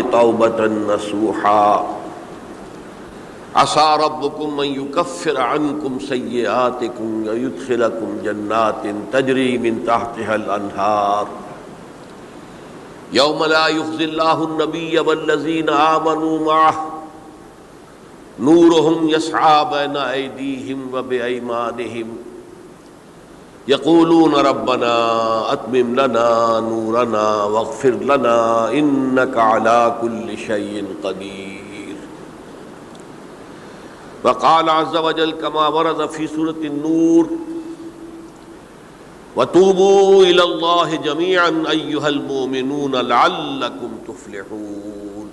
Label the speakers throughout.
Speaker 1: توبة نصوحا عسى ربكم أن يكفر عنكم سيئاتكم ويدخلكم جنات تجري من تحتها الأنهار يوم لا يخزي الله النبي والذين آمنوا معه نورهم يسعى بين أيديهم وبأيمانهم يقولون ربنا أتمم لنا نورنا واغفر لنا إنك على كل شيء قدير. وقال عز وجل كما ورد في سورة النور وتوبوا إلى الله جميعا أيها المؤمنون لعلكم تفلحون.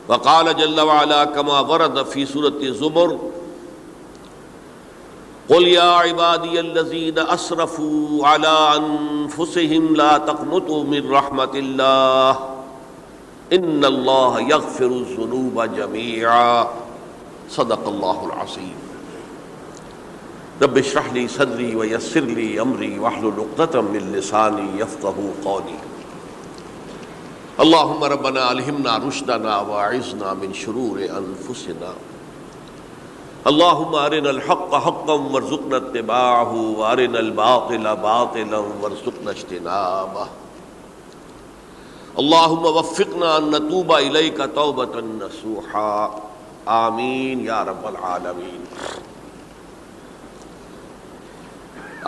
Speaker 1: وقال جل وعلا كما ورد في سورة الزمر قل يا عبادي الذين أسرفوا على أنفسهم لا تقنطوا من رحمة الله إن الله يغفر الذنوب جميعا صدق الله العظيم. رب اشرح لي صدري ويسر لي أمري واحلل عقدة من لساني يفقهوا قولي. اللهم ربنا ألهمنا رشدنا وأعذنا من شرور أنفسنا. اللهم أرنا الحق حقا وارزقنا اتباعه وأرنا الباطل باطلا وارزقنا اجتنابه. اللهم وفقنا أن نتوب إليك توبة نصوحا آمین یا رب العالمین.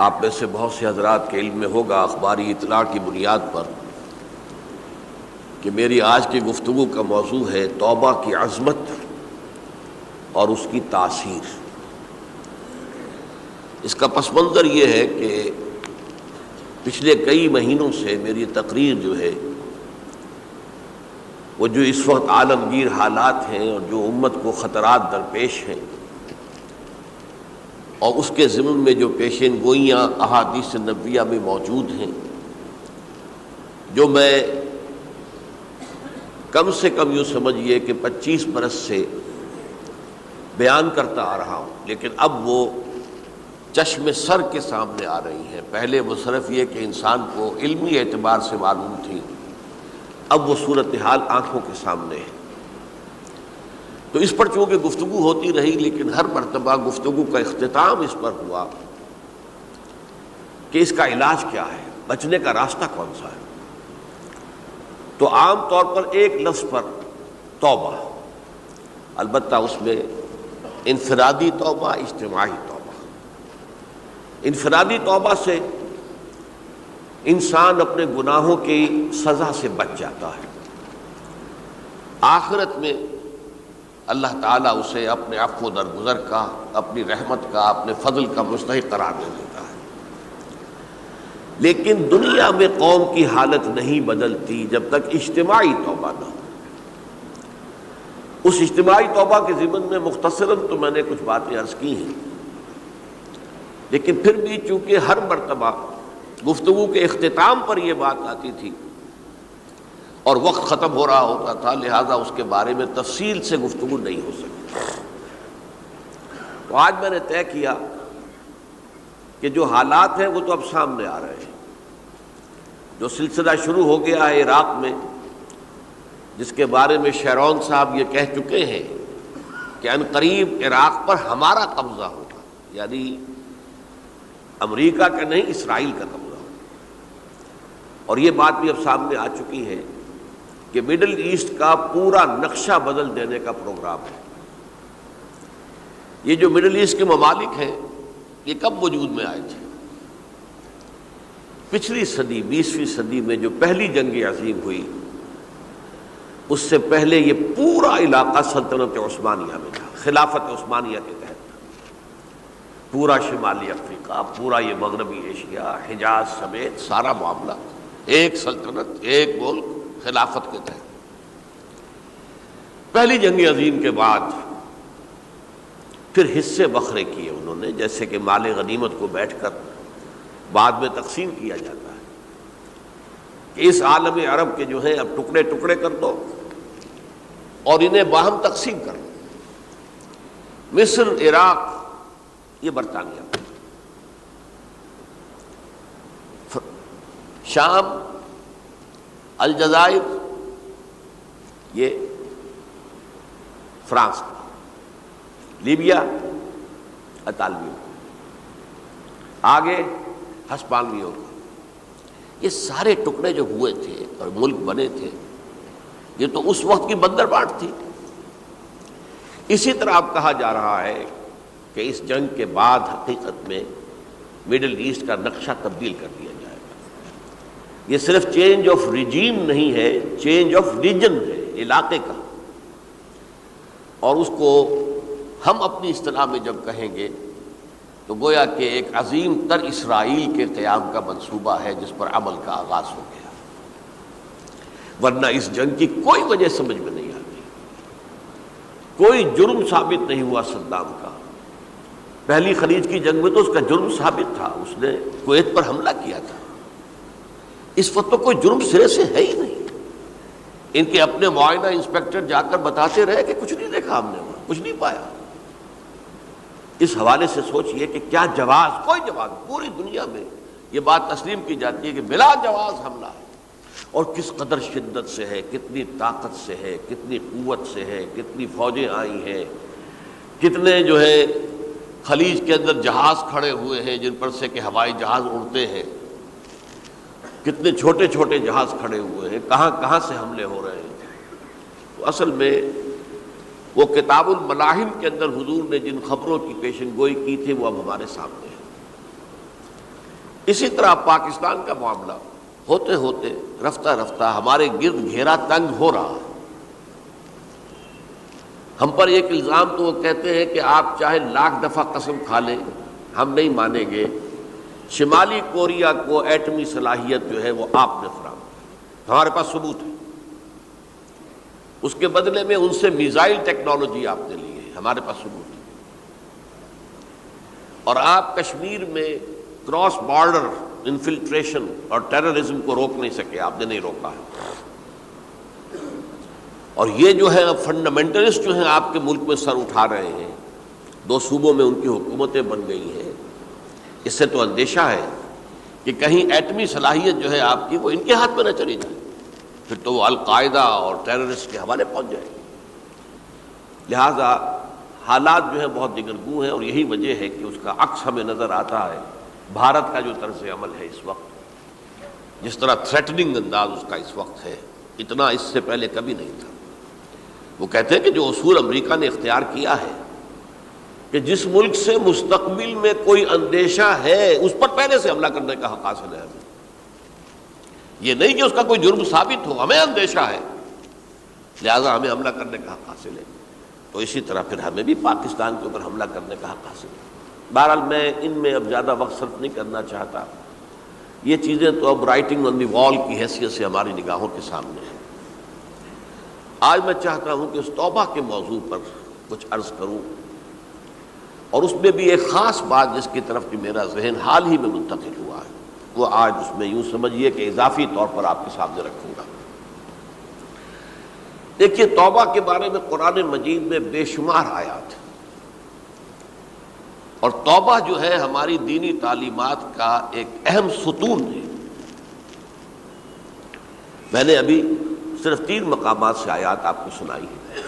Speaker 1: آپ میں سے بہت سے حضرات کے علم میں ہوگا اخباری اطلاع کی بنیاد پر کہ میری آج کی گفتگو کا موضوع ہے توبہ کی عظمت اور اس کی تاثیر. اس کا پس منظر یہ ہے کہ پچھلے کئی مہینوں سے میری تقریر جو ہے وہ جو اس وقت عالمگیر حالات ہیں اور جو امت کو خطرات درپیش ہیں اور اس کے ضمن میں جو پیشین گوئیاں احادیث نبویہ میں موجود ہیں، جو میں کم سے کم یوں سمجھیے کہ 25 برس سے بیان کرتا آ رہا ہوں، لیکن اب وہ چشم سر کے سامنے آ رہی ہیں. پہلے وہ صرف یہ کہ انسان کو علمی اعتبار سے معلوم تھی، اب وہ صورتحال آنکھوں کے سامنے ہے. تو اس پر چونکہ گفتگو ہوتی رہی، لیکن ہر مرتبہ گفتگو کا اختتام اس پر ہوا کہ اس کا علاج کیا ہے، بچنے کا راستہ کون سا ہے. تو عام طور پر ایک لفظ پر توبہ، البتہ اس میں انفرادی توبہ، اجتماعی توبہ. انفرادی توبہ سے انسان اپنے گناہوں کی سزا سے بچ جاتا ہے. آخرت میں اللہ تعالیٰ اسے اپنے عفو و درگزر کا، اپنی رحمت کا، اپنے فضل کا مستحق قرار دے دیتا ہے. لیکن دنیا میں قوم کی حالت نہیں بدلتی جب تک اجتماعی توبہ نہ ہو. اس اجتماعی توبہ کے ضمن میں مختصراً تو میں نے کچھ باتیں عرض کی ہیں، لیکن پھر بھی چونکہ ہر مرتبہ گفتگو کے اختتام پر یہ بات آتی تھی اور وقت ختم ہو رہا ہوتا تھا، لہذا اس کے بارے میں تفصیل سے گفتگو نہیں ہو سکتی. تو آج میں نے طے کیا کہ جو حالات ہیں وہ تو اب سامنے آ رہے ہیں. جو سلسلہ شروع ہو گیا ہے عراق میں، جس کے بارے میں شیرون صاحب یہ کہہ چکے ہیں کہ عنقریب عراق پر ہمارا قبضہ ہوگا، یعنی امریکہ کا نہیں، اسرائیل کا قبضہ ہوگا. اور یہ بات بھی اب سامنے آ چکی ہے کہ مڈل ایسٹ کا پورا نقشہ بدل دینے کا پروگرام ہے. یہ جو مڈل ایسٹ کے ممالک ہیں یہ کب وجود میں آئے تھے؟ پچھلی صدی، 20ویں صدی میں جو پہلی جنگ عظیم ہوئی، اس سے پہلے یہ پورا علاقہ سلطنت عثمانیہ میں تھا، خلافت عثمانیہ کے تحت. پورا شمالی افریقہ، پورا یہ مغربی ایشیا، حجاز سمیت سارا معاملہ ایک سلطنت، ایک ملک، خلافت کے تحت. پہلی جنگ عظیم کے بعد پھر حصے بکھرے کیے انہوں نے، جیسے کہ مال غنیمت کو بیٹھ کر بعد میں تقسیم کیا جاتا ہے کہ اس عالم عرب کے جو ہیں اب ٹکڑے ٹکڑے کر دو اور انہیں باہم تقسیم کر دو. مصر، عراق، یہ برطانیہ، شام، الجزائر، یہ فرانس کا، لیبیا اطالویوں کا، آگے ہسپانویوں کا۔ یہ سارے ٹکڑے جو ہوئے تھے اور ملک بنے تھے، یہ تو اس وقت کی بندربانٹ تھی۔ اسی طرح اب کہا جا رہا ہے کہ اس جنگ کے بعد حقیقت میں مڈل ایسٹ کا نقشہ تبدیل کر دیا جائے گا۔ یہ صرف چینج آف ریجیم نہیں ہے، چینج آف ریجن ہے، علاقے کا۔ اور اس کو ہم اپنی اصطلاح میں جب کہیں گے تو گویا کہ ایک عظیم تر اسرائیل کے قیام کا منصوبہ ہے جس پر عمل کا آغاز ہو گیا، ورنہ اس جنگ کی کوئی وجہ سمجھ میں نہیں آتی۔ کوئی جرم ثابت نہیں ہوا صدام کا۔ پہلی خلیج کی جنگ میں تو اس کا جرم ثابت تھا، اس نے کویت پر حملہ کیا تھا۔ اس وقت تو کوئی جرم سرے سے ہے ہی نہیں۔ ان کے اپنے معائنہ انسپیکٹر جا کر بتاتے رہے کہ کچھ نہیں دیکھا ہم نے، وہاں کچھ نہیں پایا۔ اس حوالے سے سوچئے کہ کیا جواز، کوئی جواز پوری دنیا میں یہ بات تسلیم کی جاتی ہے کہ بلا جواز حملہ ہے، اور کس قدر شدت سے ہے، کتنی طاقت سے ہے، کتنی قوت سے ہے، کتنی فوجیں آئی ہیں، کتنے جو ہے خلیج کے اندر جہاز کھڑے ہوئے ہیں جن پر سے کہ ہوائی جہاز اڑتے ہیں، کتنے چھوٹے چھوٹے جہاز کھڑے ہوئے ہیں، کہاں کہاں سے حملے ہو رہے ہیں۔ تو اصل میں وہ کتاب الملاحم کے اندر حضور نے جن خبروں کی پیشن گوئی کی تھی وہ اب ہمارے سامنے ہے۔ اسی طرح پاکستان کا معاملہ ہوتے ہوتے رفتہ رفتہ ہمارے گرد گھیرا تنگ ہو رہا ہے۔ ہم پر ایک الزام تو وہ کہتے ہیں کہ آپ چاہے لاکھ دفعہ قسم کھا لیں ہم نہیں مانیں گے، شمالی کوریا کو ایٹمی صلاحیت جو ہے وہ آپ نے فراہم کی، ہمارے پاس ثبوت ہے۔ اس کے بدلے میں ان سے میزائل ٹیکنالوجی آپ نے لی ہے، ہمارے پاس ثبوت ہے۔ اور آپ کشمیر میں کراس بارڈر انفلٹریشن اور ٹیررزم کو روک نہیں سکے، آپ نے نہیں روکا ہے۔ اور یہ جو ہے فنڈامنٹلسٹ جو ہیں آپ کے ملک میں سر اٹھا رہے ہیں، 2 صوبوں میں ان کی حکومتیں بن گئی ہیں، اس سے تو اندیشہ ہے کہ کہیں ایٹمی صلاحیت جو ہے آپ کی وہ ان کے ہاتھ میں نہ چلی جائے، پھر تو وہ القاعدہ اور ٹیررسٹ کے حوالے پہنچ جائے گی۔ لہٰذا حالات جو ہیں بہت دگرگوں ہیں، اور یہی وجہ ہے کہ اس کا عکس ہمیں نظر آتا ہے بھارت کا جو طرز عمل ہے اس وقت، جس طرح تھریٹننگ انداز اس کا اس وقت ہے، اتنا اس سے پہلے کبھی نہیں تھا۔ وہ کہتے ہیں کہ جو اصول امریکہ نے اختیار کیا ہے کہ جس ملک سے مستقبل میں کوئی اندیشہ ہے اس پر پہلے سے حملہ کرنے کا حق حاصل ہے ہمیں، یہ نہیں کہ اس کا کوئی جرم ثابت ہو، ہمیں اندیشہ ہے لہذا ہمیں حملہ کرنے کا حق حاصل ہے، تو اسی طرح پھر ہمیں بھی پاکستان کے اوپر حملہ کرنے کا حق حاصل ہے۔ بہرحال میں ان میں اب زیادہ وقت صرف نہیں کرنا چاہتا، یہ چیزیں تو اب رائٹنگ آن دی وال کی حیثیت سے ہماری نگاہوں کے سامنے ہیں۔ آج میں چاہتا ہوں کہ اس توبہ کے موضوع پر کچھ عرض کروں، اور اس میں بھی ایک خاص بات جس کی طرف کہ میرا ذہن حال ہی میں منتقل ہوا ہے، وہ آج اس میں یوں سمجھیے کہ اضافی طور پر آپ کے سامنے رکھوں گا۔ دیکھیے، توبہ کے بارے میں قرآن مجید میں بے شمار آیات ہیں، اور توبہ جو ہے ہماری دینی تعلیمات کا ایک اہم ستون ہے۔ میں نے ابھی صرف 3 مقامات سے آیات آپ کو سنائی ہے۔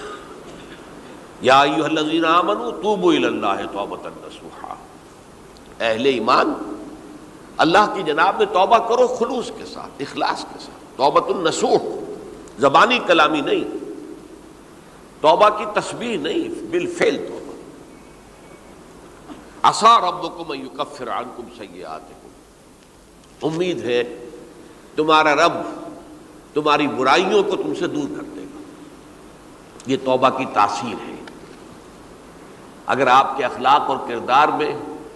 Speaker 1: یا ایھا الذین آمنوا توبوا الی اللہ توبۃ نصوحا، اہل ایمان اللہ کی جناب میں توبہ کرو خلوص کے ساتھ، اخلاص کے ساتھ، توبۃ النصوح، زبانی کلامی نہیں، توبہ کی تسبیح نہیں، بالفعل توبہ۔ عسیٰ ربکم ان یکفر عنکم سیئاتکم، امید ہے تمہارا رب تمہاری برائیوں کو تم سے دور کر دے گا۔ یہ توبہ کی تاثیر ہے۔ اگر آپ کے اخلاق اور کردار میں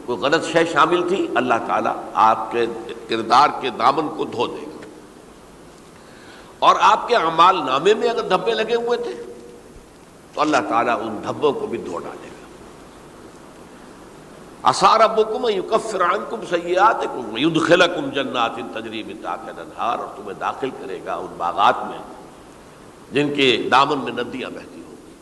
Speaker 1: کوئی غلط شے شامل تھی، اللہ تعالیٰ آپ کے کردار کے دامن کو دھو دے گا، اور آپ کے اعمال نامے میں اگر دھبے لگے ہوئے تھے تو اللہ تعالیٰ ان دھبوں کو بھی دھو ڈالے گا۔ عسیٰ ربکم ان یکفر عنکم سیئاتکم ویدخلکم جنات تجری من تحتہا الانہار، اور تمہیں داخل کرے گا ان باغات میں جن کے دامن میں ندیاں بہتی ہوں گی۔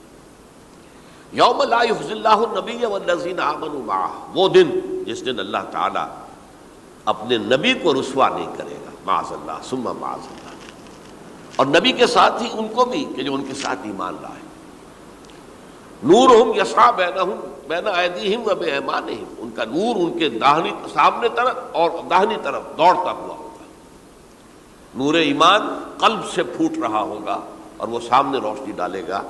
Speaker 1: یوم لا یخزی اللہ النبی والذین آمنوا معہ، وہ دن جس دن اللہ تعالیٰ اپنے نبی کو رسوا نہیں کرے گا، معاذ اللہ ثم معاذ اللہ، اور نبی کے ساتھ ہی ان کو بھی کہ جو ان کے ساتھ ایمان لائے. نورہم یسعی بینہم بین ایدیہم و بایمانہم، ان کا نور ان کے سامنے طرف اور داہنی طرف دوڑتا ہوا ہوگا. نور ایمان قلب سے پھوٹ رہا ہوگا اور وہ سامنے روشنی ڈالے گا،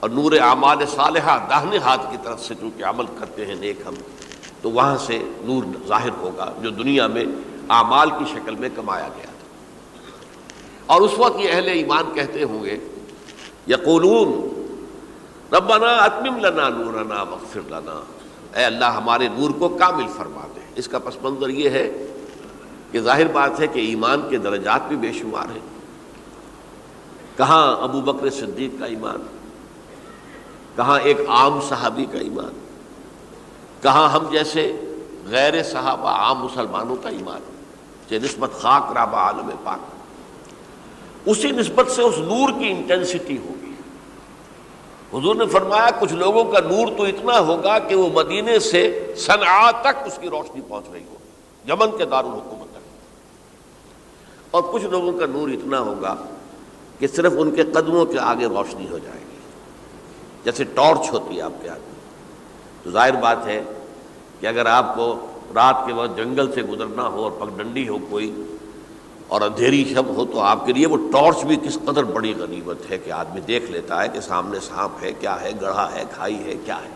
Speaker 1: اور نور اعمال صالحہ داہنے ہاتھ کی طرف سے چونکہ عمل کرتے ہیں نیک ہم، تو وہاں سے نور ظاہر ہوگا جو دنیا میں اعمال کی شکل میں کمایا گیا تھا. اور اس وقت یہ اہل ایمان کہتے ہوں گے یقولون ربنا اتمم لنا نورنا واغفر لنا، اے اللہ ہمارے نور کو کامل فرما دے. اس کا پس منظر یہ ہے کہ ظاہر بات ہے کہ ایمان کے درجات بھی بے شمار ہیں. کہاں ابو بکر صدیق کا ایمان، کہاں ایک عام صحابی کا ایمان، کہاں ہم جیسے غیر صحابہ عام مسلمانوں کا ایمان، کہ نسبت خاک رابع عالم پاک، اسی نسبت سے اس نور کی انٹینسٹی ہوگی. حضور نے فرمایا کچھ لوگوں کا نور تو اتنا ہوگا کہ وہ مدینے سے صنعاء تک اس کی روشنی پہنچ رہی ہوگی، یمن کے دارالحکومت تک. اور کچھ لوگوں کا نور اتنا ہوگا کہ صرف ان کے قدموں کے آگے روشنی ہو جائے گی، جیسے ٹارچ ہوتی ہے آپ کے ہاتھ میں. تو ظاہر بات ہے کہ اگر آپ کو رات کے وقت جنگل سے گزرنا ہو اور پگڈنڈی ہو کوئی اور اندھیری شب ہو، تو آپ کے لیے وہ ٹارچ بھی کس قدر بڑی غنیمت ہے کہ آدمی دیکھ لیتا ہے کہ سامنے سانپ ہے، کیا ہے، گڑھا ہے، کھائی ہے، کیا ہے.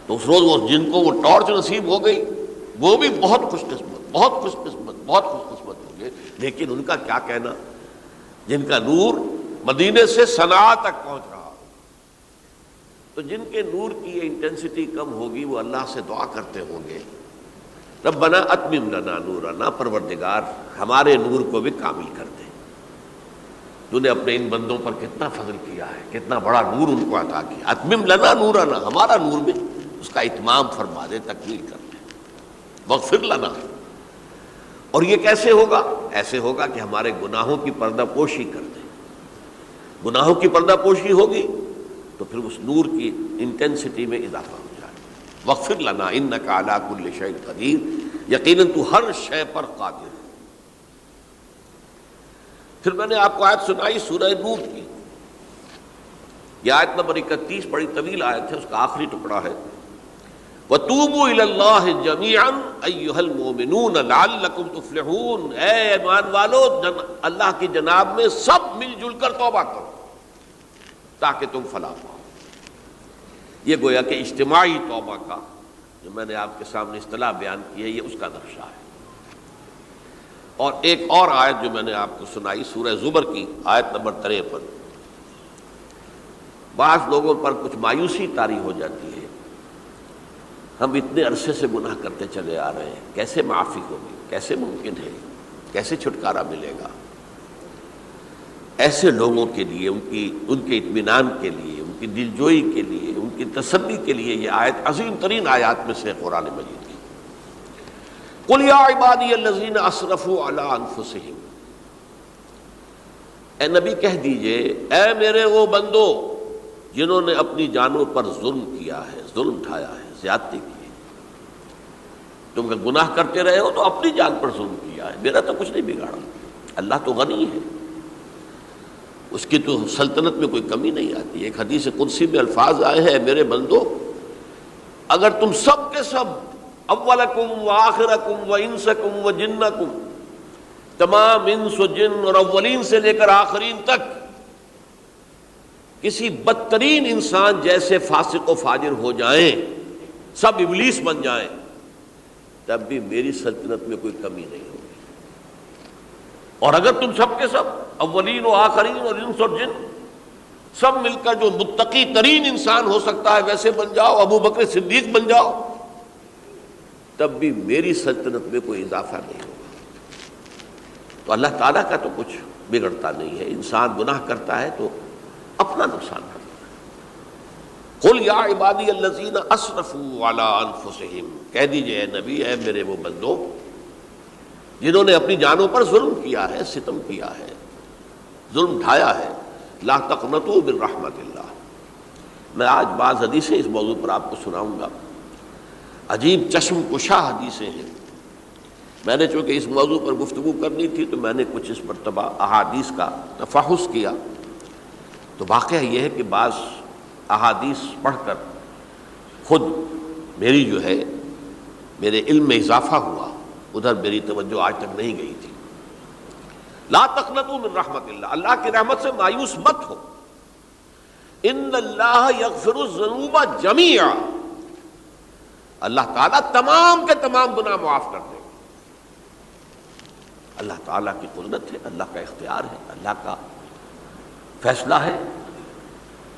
Speaker 1: تو اس روز وہ جن کو وہ ٹارچ نصیب ہو گئی وہ بھی بہت خوش قسمت، بہت خوش قسمت، بہت خوش قسمت ہوں گے. لیکن ان کا کیا کہنا جن کا نور مدینے سے صنعاء تک پہنچ رہا ہو. تو جن کے نور کی یہ انٹینسٹی کم ہوگی وہ اللہ سے دعا کرتے ہوں گے ربنا اتمم لنا نورنا، پروردگار ہمارے نور کو بھی کامل کر دے. تو نے اپنے ان بندوں پر کتنا فضل کیا ہے، کتنا بڑا نور ان کو عطا کیا. اتمم لنا نورنا، ہمارا نور بھی اس کا اتمام فرما دے، تکمیل کر دے. واغفر لنا، اور یہ کیسے ہوگا؟ ایسے ہوگا کہ ہمارے گناہوں کی پردہ پوشی کر دے. گناہوں کی پردہ پوشی ہوگی تو پھر اس نور کی انٹینسٹی میں اضافہ ہو جائے. واغفر لنا انک علی کل شیء قدیر، یقیناً تو ہر شے پر قادر ہے. پھر میں نے آپ کو آیت سنائی سورہ نور کی، یہ آیت نمبر 31 بڑی طویل آیت ہے، اس کا آخری ٹکڑا ہے وَتُوبُوا إِلَى اللَّهِ جَمِيعًا أَيُّهَا الْمُؤْمِنُونَ لَعَلَّكُمْ تُفْلِحُونَ، اے ایمان والو اللہ کی جناب میں سب مل جل کر توبہ کرو تاکہ تم فلاح پاؤ. یہ گویا کہ اجتماعی توبہ کا جو میں نے آپ کے سامنے اصطلاح بیان کی ہے، یہ اس کا نقشہ ہے. اور ایک اور آیت جو میں نے آپ کو سنائی سورہ زمر کی آیت نمبر 53. بعض لوگوں پر کچھ مایوسی طاری ہو جاتی ہے، ہم اتنے عرصے سے گناہ کرتے چلے آ رہے ہیں، کیسے معافی ہوگی، کیسے ممکن ہے، کیسے چھٹکارا ملے گا. ایسے لوگوں کے لیے ان کے اطمینان کے لیے، ان کی دلجوئی کے لیے، ان کی تسلی کے لیے یہ آیت عظیم ترین آیات میں سے قرآن مجید کی. قل یا عبادی الذین اسرفوا علی انفسہم، اے نبی کہہ دیجئے اے میرے وہ بندو جنہوں نے اپنی جانوں پر ظلم کیا ہے، ظلم اٹھایا ہے، زیادتی کی ہے. تم کہ گناہ کرتے رہے ہو تو اپنی جان پر ظلم کیا ہے، میرا تو کچھ نہیں بگاڑا. اللہ تو غنی ہے، اس کی تو سلطنت میں کوئی کمی نہیں آتی. ایک حدیث قدسی میں الفاظ آئے ہیں میرے بندو اگر تم سب کے سب اولکم و آخرکم و انسکم و جنکم، تمام انس و جن اور اولین سے لے کر آخرین تک کسی بدترین انسان جیسے فاسق و فاجر ہو جائیں، سب ابلیس بن جائیں، تب بھی میری سلطنت میں کوئی کمی نہیں ہوگی. اور اگر تم سب کے سب اولین و آخرین اور انس اور جن سب مل کر جو متقی ترین انسان ہو سکتا ہے ویسے بن جاؤ، ابو بکر صدیق بن جاؤ، تب بھی میری سلطنت میں کوئی اضافہ نہیں ہوگا. تو اللہ تعالیٰ کا تو کچھ بگڑتا نہیں ہے. انسان گناہ کرتا ہے تو اپنا نقصان کرتا ہے. قل یا عبادی الذین اسرفوا علی انفسہم، کہہ دیجئے اے نبی اے میرے وہ بندو جنہوں نے اپنی جانوں پر ظلم کیا ہے، ستم کیا ہے، ظلم ڈھایا ہے، لا تقنطوا من رحمت اللہ. میں آج بعض حدیثیں اس موضوع پر آپ کو سناؤں گا، عجیب چشم کشا حدیثیں ہیں. میں نے چونکہ اس موضوع پر گفتگو کرنی تھی تو میں نے کچھ اس مرتبہ احادیث کا تفحص کیا، تو واقعہ یہ ہے کہ بعض احادیث پڑھ کر خود میری جو ہے میرے علم میں اضافہ ہوا، ادھر میری توجہ آج تک نہیں گئی تھی۔ لا تقنطوا من رحمت اللہ، اللہ کی رحمت سے مایوس مت ہو۔ ان اللہ یغفر الذنوب جميعا، اللہ تعالیٰ تمام کے تمام گناہ معاف کر دے گا۔ اللہ تعالیٰ کی قدرت ہے، اللہ کا اختیار ہے، اللہ کا فیصلہ ہے،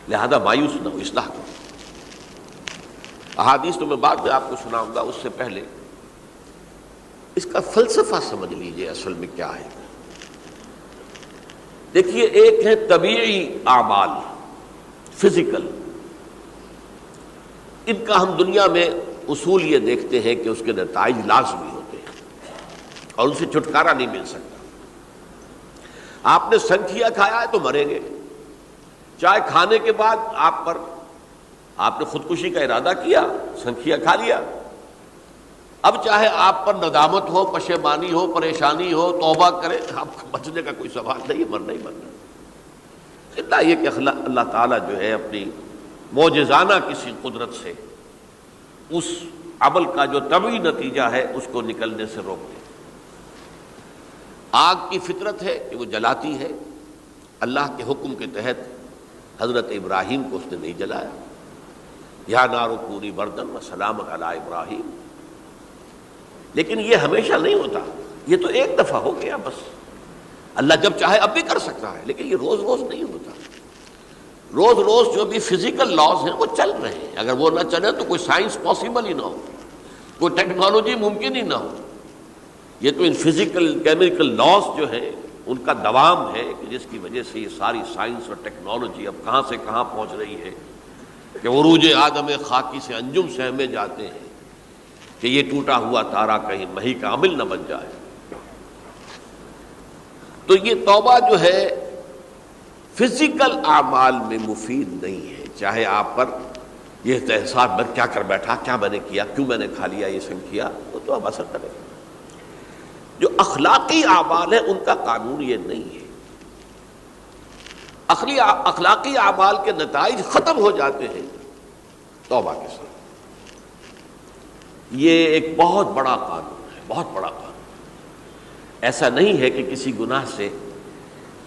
Speaker 1: لہذا مایوس نہ ہو، اصلاح کرو۔ احادیث تو میں بعد میں آپ کو سناؤں گا، اس سے پہلے اس کا فلسفہ سمجھ لیجئے اصل میں کیا ہے۔ دیکھیے، ایک ہے طبیعی اعمال، فزیکل، ان کا ہم دنیا میں اصول یہ دیکھتے ہیں کہ اس کے نتائج لازمی ہوتے ہیں اور ان سے چھٹکارا نہیں مل سکتا۔ آپ نے سنکھیا کھایا ہے تو مریں گے، چائے کھانے کے بعد آپ نے خودکشی کا ارادہ کیا، سنکھیا کھا لیا، اب چاہے آپ پر ندامت ہو، پشیمانی ہو، پریشانی ہو، توبہ کرے، آپ کو بچنے کا کوئی سوال نہیں، مرنا ہی مرنا۔ اتنا یہ کہ اللہ تعالیٰ جو ہے اپنی معجزانہ کسی قدرت سے اس عمل کا جو طبعی نتیجہ ہے اس کو نکلنے سے روک دے۔ آگ کی فطرت ہے کہ وہ جلاتی ہے، اللہ کے حکم کے تحت حضرت ابراہیم کو اس نے نہیں جلایا، یا نار کونی بردن وسلام علی ابراہیم۔ لیکن یہ ہمیشہ نہیں ہوتا، یہ تو ایک دفعہ ہو گیا بس۔ اللہ جب چاہے اب بھی کر سکتا ہے، لیکن یہ روز روز نہیں ہوتا۔ روز روز جو بھی فزیکل لاز ہیں وہ چل رہے ہیں، اگر وہ نہ چلے تو کوئی سائنس پاسبل ہی نہ ہو، کوئی ٹیکنالوجی ممکن ہی نہ ہو۔ یہ تو ان فزیکل کیمیکل لاز جو ہیں ان کا دوام ہے کہ جس کی وجہ سے یہ ساری سائنس اور ٹیکنالوجی اب کہاں سے کہاں پہنچ رہی ہے کہ عروج آدم خاکی سے انجم سہمے جاتے ہیں کہ یہ ٹوٹا ہوا تارا کہیں مہی کا عامل نہ بن جائے۔ تو یہ توبہ جو ہے فزیکل اعمال میں مفید نہیں ہے، چاہے آپ پر یہ احساس میں کیا کر بیٹھا، کیا میں نے کیا، کیوں میں نے کھا لیا یہ سنکھیا، وہ تو اب اثر کرے گا۔ جو اخلاقی اعمال ہیں ان کا قانون یہ نہیں ہے۔ اخلاقی اعمال کے نتائج ختم ہو جاتے ہیں توبہ کے ساتھ۔ یہ ایک بہت بڑا قانون ہے، بہت بڑا قانون۔ ایسا نہیں ہے کہ کسی گناہ سے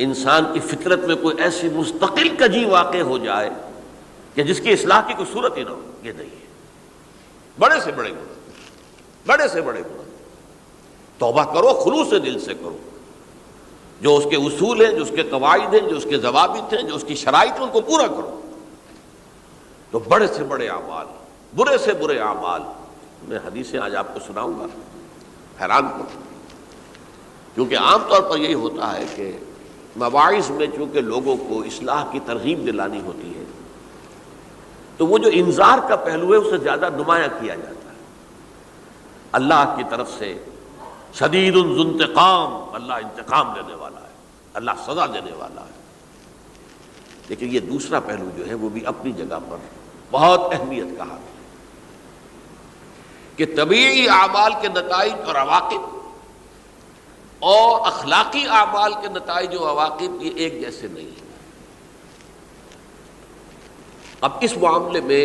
Speaker 1: انسان کی فطرت میں کوئی ایسی مستقل کجی واقع ہو جائے کہ جس کی اصلاح کی کوئی صورت ہی نہ ہو، یہ نہیں ہے۔ بڑے سے بڑے گناہ، بڑے سے بڑے گناہ توبہ کرو، خلوص دل سے کرو، جو اس کے اصول ہیں، جو اس کے قواعد ہیں، جو اس کے ضوابط ہیں، جو اس کی شرائط ہیں، ان کو پورا کرو۔ تو بڑے سے بڑے اعمال، برے سے برے اعمال، میں حدیثیں آج آپ کو سناؤں گا، حیران کروں، کیونکہ عام طور پر یہی ہوتا ہے کہ مواعظ میں چونکہ لوگوں کو اصلاح کی ترغیب دلانی ہوتی ہے تو وہ جو انذار کا پہلو ہے اسے زیادہ نمایاں کیا جاتا ہے۔ اللہ کی طرف سے شدید ذو انتقام، اللہ انتقام لینے والا ہے، اللہ سزا دینے والا ہے۔ لیکن یہ دوسرا پہلو جو ہے وہ بھی اپنی جگہ پر بہت اہمیت کا حامل ہے کہ طبیعی اعمال کے نتائج اور عواقب اور اخلاقی اعمال کے نتائج و عواقب یہ ایک جیسے نہیں ہیں۔ اب اس معاملے میں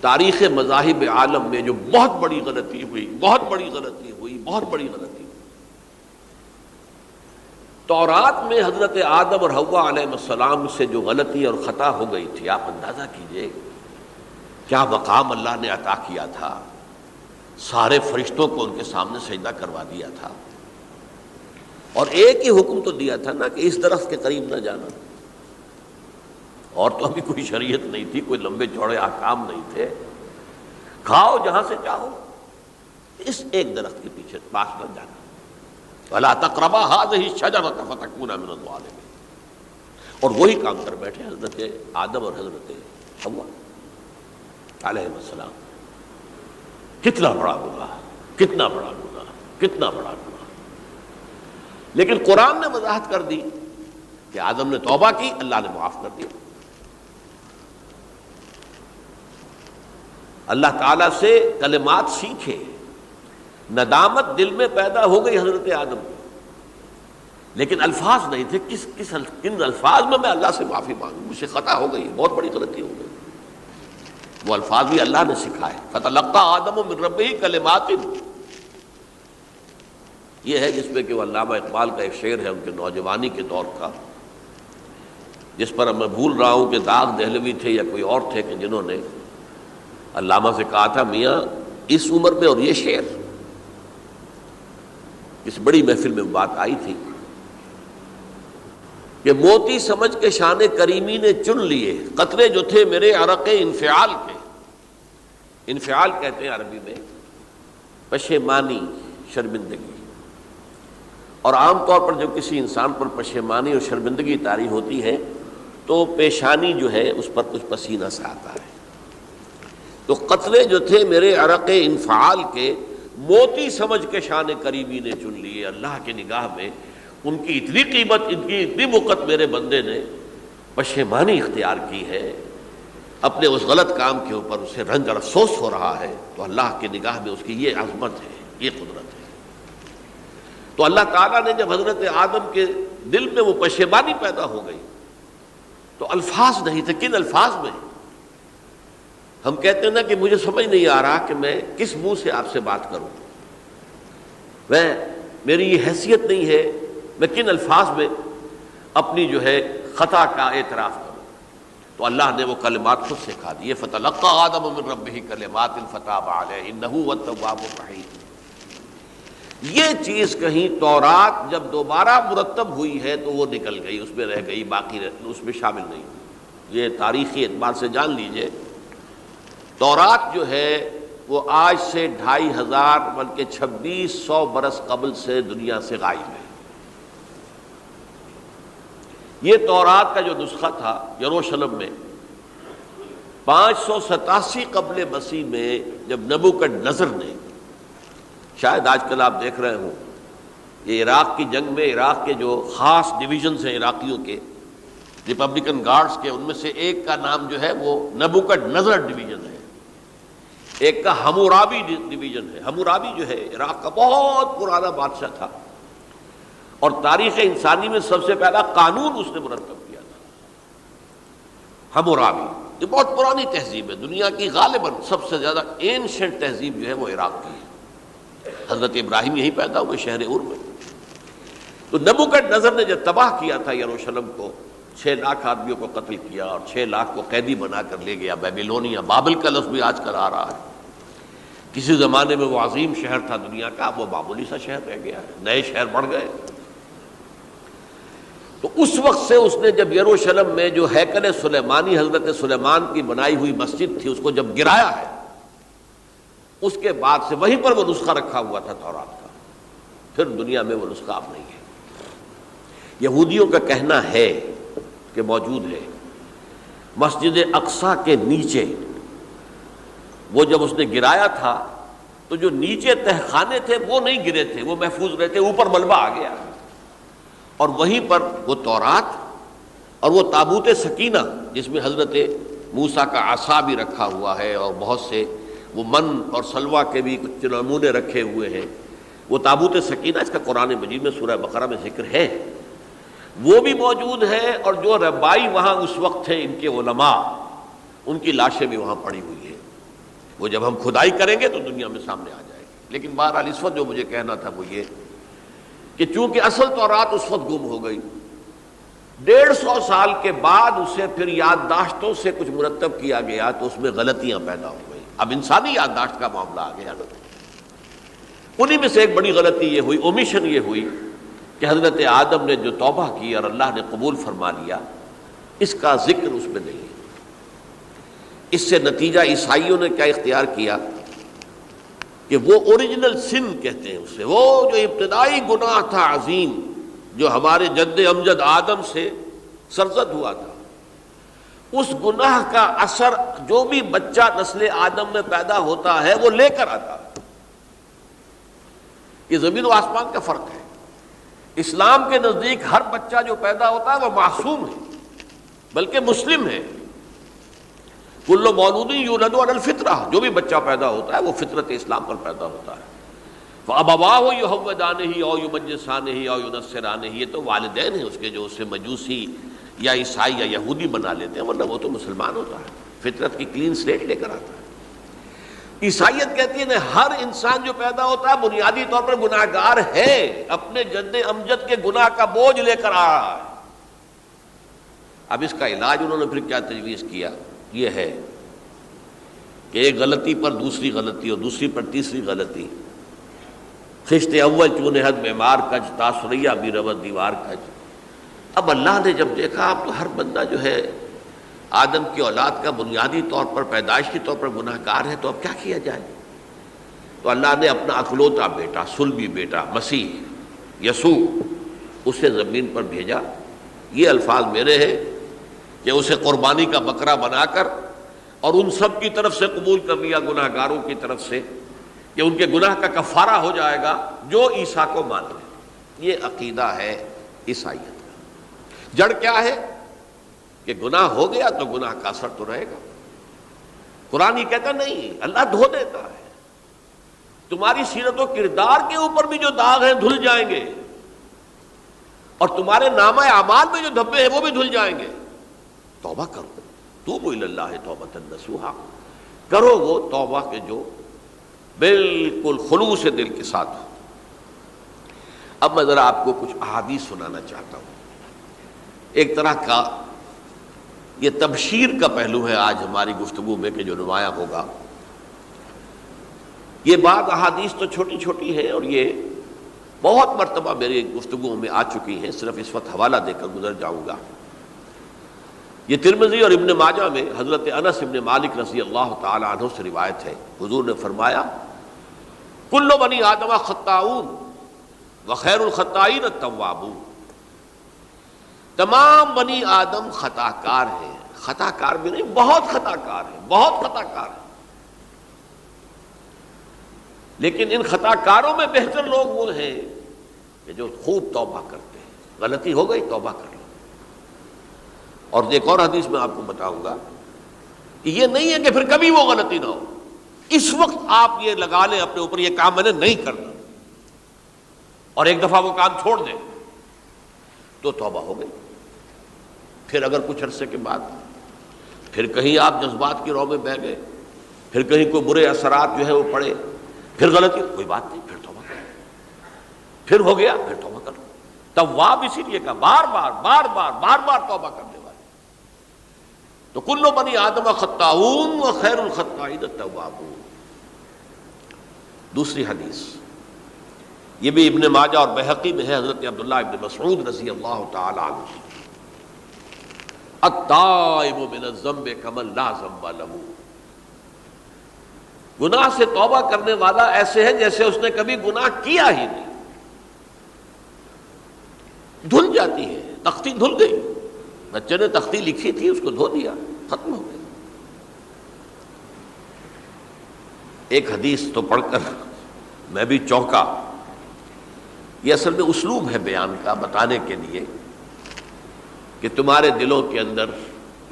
Speaker 1: تاریخ مذاہب عالم میں جو بہت بڑی غلطی ہوئی، بہت بڑی غلطی ہوئی، بہت بڑی غلطی ہوئی، تورات میں حضرت آدم اور حوا علیہ السلام سے جو غلطی اور خطا ہو گئی تھی، آپ اندازہ کیجئے کیا مقام اللہ نے عطا کیا تھا، سارے فرشتوں کو ان کے سامنے سجدہ کروا دیا تھا، اور ایک ہی حکم تو دیا تھا نا کہ اس درخت کے قریب نہ جانا، اور تو ابھی کوئی شریعت نہیں تھی، کوئی لمبے چوڑے احکام نہیں تھے، کھاؤ جہاں سے چاہو، اس ایک درخت کے پیچھے پاس نہ جانا، وَلَا تَقْرَبَا هَٰذِهِ الشَّجَرَةَ فَتَكُونَا مِنَ الظَّالِمِينَ۔ اور وہی کام کر بیٹھے حضرت آدم اور حضرت حوا علیہ السلام۔ کتنا بڑا گناہ، کتنا بڑا گناہ، کتنا بڑا گناہ۔ لیکن قرآن نے وضاحت کر دی کہ آدم نے توبہ کی، اللہ نے معاف کر دیا۔ اللہ تعالیٰ سے کلمات سیکھے، ندامت دل میں پیدا ہو گئی حضرت آدم کو، لیکن الفاظ نہیں تھے کن الفاظ میں اللہ سے معافی مانگوں، مجھ سے خطا ہو گئی، بہت بڑی غلطی ہو گئی۔ وہ الفاظ بھی اللہ نے سکھائے، فتلقى آدم من ربہ کلمات، یہ ہے جس میں کہ وہ علامہ اقبال کا ایک شعر ہے ان کے نوجوانی کے دور کا، جس پر میں بھول رہا ہوں کہ داغ دہلوی تھے یا کوئی اور تھے کہ جنہوں نے علامہ سے کہا تھا میاں اس عمر میں اور یہ شعر، اس بڑی محفل میں بات آئی تھی کہ موتی سمجھ کے شان کریمی نے چن لیے قطرے جو تھے میرے عرق انفعال کے۔ انفعال کہتے ہیں عربی میں پشیمانی، شرمندگی، اور عام طور پر جب کسی انسان پر پشیمانی اور شرمندگی طاری ہوتی ہے تو پیشانی جو ہے اس پر کچھ پسینہ سا آتا ہے۔ تو قطرے جو تھے میرے عرق انفعال کے موتی سمجھ کے شان کریمی نے چن لیے، اللہ کی نگاہ میں ان کی اتنی قیمت، ان کی اتنی وقت میرے بندے نے پشیمانی اختیار کی ہے اپنے اس غلط کام کے اوپر، اسے رنج اور افسوس ہو رہا ہے، تو اللہ کی نگاہ میں اس کی یہ عظمت ہے، یہ قدرت ہے۔ تو اللہ تعالیٰ نے جب حضرت آدم کے دل میں وہ پشیمانی پیدا ہو گئی تو الفاظ نہیں تھے، کن الفاظ میں؟ ہم کہتے ہیں نا کہ مجھے سمجھ نہیں آ رہا کہ میں کس منہ سے آپ سے بات کروں، میری یہ حیثیت نہیں ہے میں کن الفاظ میں اپنی جو ہے خطا کا اعتراف کروں۔ تو اللہ نے وہ کلمات خود سکھا دیے، فتلقى آدم من ربہ کلمات فتاب علیہ انہ هو التواب الرحیم۔ یہ چیز کہیں تورات جب دوبارہ مرتب ہوئی ہے تو وہ نکل گئی، اس میں رہ گئی، باقی اس میں شامل نہیں ہوئی۔ یہ تاریخی اعتبار سے جان لیجئے، تورات جو ہے وہ آج سے 2500 بلکہ 2600 برس قبل سے دنیا سے غائب ہے۔ یہ تورات کا جو نسخہ تھا یروشلم میں 587 قبل مسیح میں جب نبوکدنضر نے، شاید آج کل آپ دیکھ رہے ہوں یہ عراق کی جنگ میں عراق کے جو خاص ڈویژنز ہیں عراقیوں کے ریپبلکن گارڈز کے، ان میں سے ایک کا نام جو ہے وہ نبوکدنضر ڈویژن ہے، ایک کا حمورابی ڈویژن ہے۔ حمورابی جو ہے عراق کا بہت پرانا بادشاہ تھا اور تاریخ انسانی میں سب سے پہلا قانون اس نے مرتب کیا تھا۔ حمورابی یہ بہت پرانی تہذیب ہے، دنیا کی غالباً سب سے زیادہ اینشنٹ تہذیب جو ہے وہ عراق کی ہے۔ حضرت ابراہیم یہیں پیدا ہوئے شہر عور میں۔ تو نبوکدنضر نے جب تباہ کیا تھا یروشلم کو، 6 لاکھ آدمیوں کو قتل کیا اور 6 لاکھ کو قیدی بنا کر لے گیا بیبیلونیا، بابل کا لفظ بھی آج کل آ رہا ہے۔ کسی زمانے میں وہ عظیم شہر تھا دنیا کا، اب وہ معمولی سا شہر رہ گیا ہے، نئے شہر بڑھ گئے۔ تو اس وقت سے اس نے جب یروشلم میں جو ہیکل سلیمانی حضرت سلیمان کی بنائی ہوئی مسجد تھی اس کو جب گرایا ہے، اس کے بعد سے وہیں پر وہ نسخہ رکھا ہوا تھا تورات کا، پھر دنیا میں وہ نسخہ اب نہیں ہے۔ یہودیوں کا کہنا ہے کہ موجود ہے مسجد اقصیٰ کے نیچے، وہ جب اس نے گرایا تھا تو جو نیچے تہخانے تھے وہ نہیں گرے تھے، وہ محفوظ رہتے، اوپر ملبہ آ گیا، اور وہیں پر وہ تورات اور وہ تابوت سکینہ جس میں حضرت موسیٰ کا عصا بھی رکھا ہوا ہے اور بہت سے وہ من اور سلوہ کے بھی کچھ نمونے رکھے ہوئے ہیں، وہ تابوت سکینہ اس کا قرآن مجید میں سورہ بقرہ میں ذکر ہے، وہ بھی موجود ہے، اور جو ربائی وہاں اس وقت تھے ان کے علماء، ان کی لاشیں بھی وہاں پڑی ہوئی ہیں۔ وہ جب ہم کھدائی کریں گے تو دنیا میں سامنے آ جائے گی۔ لیکن بہرحال اس وقت جو مجھے کہنا تھا وہ یہ کہ چونکہ اصل تورات اس وقت گم ہو گئی، 150 سال کے بعد اسے پھر یادداشتوں سے کچھ مرتب کیا گیا تو اس میں غلطیاں پیدا ہو گئی۔ اب انسانی یادداشت کا معاملہ آ گیا، انہی میں سے ایک بڑی غلطی یہ ہوئی، اومیشن یہ ہوئی کہ حضرت آدم نے جو توبہ کی اور اللہ نے قبول فرما لیا، اس کا ذکر اس میں نہیں ہے۔ اس سے نتیجہ عیسائیوں نے کیا اختیار کیا کہ وہ اوریجنل سن کہتے ہیں اسے، وہ جو ابتدائی گناہ تھا عظیم جو ہمارے جد امجد آدم سے سرزد ہوا تھا، اس گناہ کا اثر جو بھی بچہ نسل آدم میں پیدا ہوتا ہے وہ لے کر آتا ہے۔ یہ زمین و آسمان کا فرق ہے۔ اسلام کے نزدیک ہر بچہ جو پیدا ہوتا ہے وہ معصوم ہے، بلکہ مسلم ہے۔ کل مولود یولد علی الفطرہ، جو بھی بچہ پیدا ہوتا ہے وہ فطرت اسلام پر پیدا ہوتا ہے۔ فَأَبَوَاهُ يُهَوِّدَانِهِ أَوْ يُمَجِّسَانِهِ أَوْ يُنَصِّرَانِهِ، یہ تو والدین ہیں اس کے جو اسے مجوسی یا عیسائی یا یہودی بنا لیتے ہیں، ورنہ وہ تو مسلمان ہوتا ہے، فطرت کی کلین سلیٹ لے کر آتا ہے۔ عیسائیت کہتی ہے ہر انسان جو پیدا ہوتا ہے بنیادی طور پر گناہگار ہے، اپنے جد امجد کے گناہ کا بوجھ لے کر آ رہا ہے۔ اب اس کا علاج انہوں نے پھر کیا تجویز کیا، یہ ہے کہ ایک غلطی پر دوسری غلطی اور دوسری پر تیسری غلطی، خشت اول چون حد معمار کج، تاثریہ بھی رود دیوار کج۔ اب اللہ نے جب دیکھا اب تو ہر بندہ جو ہے آدم کی اولاد کا بنیادی طور پر پیدائشی طور پر گناہ گار ہے، تو اب کیا کیا جائے؟ تو اللہ نے اپنا اکلوتا بیٹا، صلبی بیٹا مسیح یسوع اسے زمین پر بھیجا۔ یہ الفاظ میرے ہیں کہ اسے قربانی کا بکرا بنا کر اور ان سب کی طرف سے قبول کر لیا، گناہ گاروں کی طرف سے، کہ ان کے گناہ کا کفارہ ہو جائے گا جو عیسیٰ کو مان لے۔ یہ عقیدہ ہے عیسائیت کا۔ جڑ کیا ہے کہ گناہ ہو گیا تو گناہ کا اثر تو رہے گا۔ قرآن یہ کہتا نہیں، اللہ دھو دیتا ہے، تمہاری سیرت و کردار کے اوپر بھی جو داغ ہیں دھل جائیں گے، اور تمہارے نامہ اعمال میں جو دھبے ہیں وہ بھی دھل جائیں گے۔ توبہ کرو، توبوا الی اللہ توبۃ نصوحا، کرو وہ توبہ کے جو بالکل خلوص دل کے ساتھ ہو۔ اب میں ذرا آپ کو کچھ احادیث سنانا چاہتا ہوں۔ ایک طرح کا یہ تبشیر کا پہلو ہے آج ہماری گفتگو میں کہ جو نمایاں ہوگا۔ یہ بعض احادیث تو چھوٹی چھوٹی ہیں اور یہ بہت مرتبہ میری گفتگو میں آ چکی ہیں، صرف اس وقت حوالہ دے کر گزر جاؤں گا۔ یہ ترمذی اور ابن ماجہ میں حضرت انس ابن مالک رضی اللہ تعالی عنہ سے روایت ہے، حضور نے فرمایا کل بنی آدم خطاؤون وخیر الخطائین التوابون، تمام بنی آدم خطا کار ہیں، خطا کار بھی نہیں، بہت خطا کار ہیں، بہت خطا کار ہیں، لیکن ان خطا کاروں میں بہتر لوگ وہ ہیں کہ جو خوب توبہ کرتے ہیں۔ غلطی ہو گئی توبہ کر لو۔ اور ایک اور حدیث میں آپ کو بتاؤں گا کہ یہ نہیں ہے کہ پھر کبھی وہ غلطی نہ ہو، اس وقت آپ یہ لگا لیں اپنے اوپر یہ کام میں نے نہیں کرنا، اور ایک دفعہ وہ کام چھوڑ دیں تو توبہ ہو گئی۔ پھر اگر کچھ عرصے کے بعد پھر کہیں آپ جذبات کی رو میں بہہ گئے، پھر کہیں کوئی برے اثرات جو ہے وہ پڑے، پھر غلطی، کوئی بات نہیں، پھر توبہ کرو، پھر ہو گیا پھر توبہ کرو۔ تواب اسی لیے کہا بار بار بار بار بار بار توبہ کرنے والے۔ تو کل بنی آدم خطاؤون وخیر الخطائین التوابون۔ دوسری حدیث یہ بھی ابن ماجہ اور بہقی میں ہے، حضرت عبداللہ ابن مسعود رضی اللہ تعالی عنہ، التائب من الذنب کمن لا ذنب لہ، گناہ سے توبہ کرنے والا ایسے ہے جیسے اس نے کبھی گناہ کیا ہی نہیں۔ دھل جاتی ہے، تختی دھل گئی، بچے نے تختی لکھی تھی اس کو دھو دیا، ختم ہو گئی۔ ایک حدیث تو پڑھ کر میں بھی چونکا، یہ اصل میں اسلوب ہے بیان کا، بتانے کے لیے کہ تمہارے دلوں کے اندر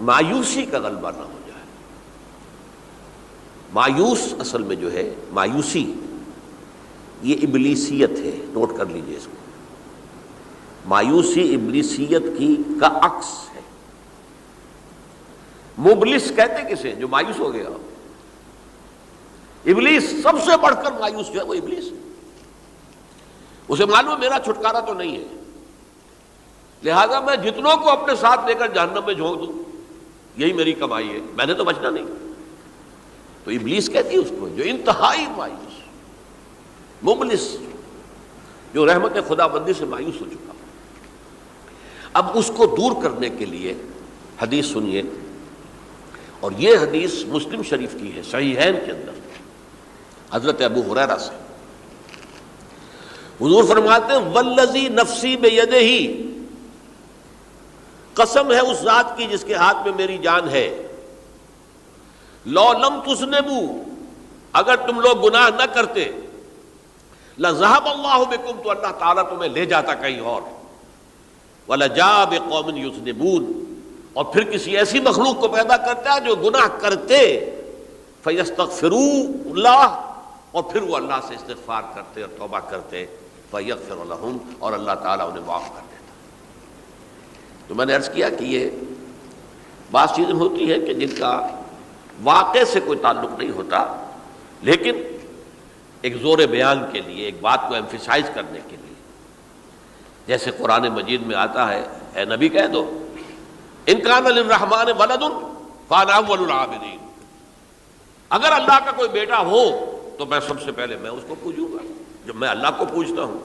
Speaker 1: مایوسی کا غلبہ نہ ہو جائے۔ مایوس اصل میں جو ہے مایوسی یہ ابلیسیت ہے، نوٹ کر لیجئے اس کو۔ مایوسی ابلیسیت کی کا عکس ہے۔ مبلس کہتے کسے؟ جو مایوس ہو گیا۔ ابلیس سب سے بڑھ کر مایوس جو ہے وہ ابلیس ہے، اسے معلوم میرا چھٹکارا تو نہیں ہے، لہذا میں جتنوں کو اپنے ساتھ لے کر جہنم میں جھونک دوں یہی میری کمائی ہے، میں نے تو بچنا نہیں۔ تو ابلیس کہتی ہے اس کو جو انتہائی مایوس، مبلس، جو رحمت خدا بندی سے مایوس ہو چکا۔ اب اس کو دور کرنے کے لیے حدیث سنیے، اور یہ حدیث مسلم شریف کی ہے، صحیحین کے اندر، حضرت ابو ہریرہ سے۔ حضور فرماتے ہیں والذی نفسی بیدہ، قسم ہے اس ذات کی جس کے ہاتھ میں میری جان ہے، لو لم تذنبوا، اگر تم لوگ گناہ نہ کرتے، لذهب اللہ بکم، تو اللہ تعالیٰ تمہیں لے جاتا کہیں اور، وَلَجَاءَ بِقَوْمٍ يُذْنِبُونَ، اور پھر کسی ایسی مخلوق کو پیدا کرتا ہے جو گناہ کرتے، فَيَسْتَغْفِرُوا اللَّهَ، اور پھر وہ اللہ سے استغفار کرتے اور توبہ کرتے فَيَغْفِرُ لَهُمْ، اور اللہ تعالیٰ انہیں معاف کر دیتا۔ تو میں نے عرض کیا کہ یہ بعض چیزیں ہوتی ہیں کہ جن کا واقع سے کوئی تعلق نہیں ہوتا، لیکن ایک زور بیان کے لیے، ایک بات کو ایمفیسائز کرنے کے لیے، جیسے قرآن مجید میں آتا ہے، اے نبی کہہ دو ان کان للرحمن ولد فانا اول العابدین، اگر اللہ کا کوئی بیٹا ہو تو میں سب سے پہلے میں اس کو پوجوں گا، جب میں اللہ کو پوجتا ہوں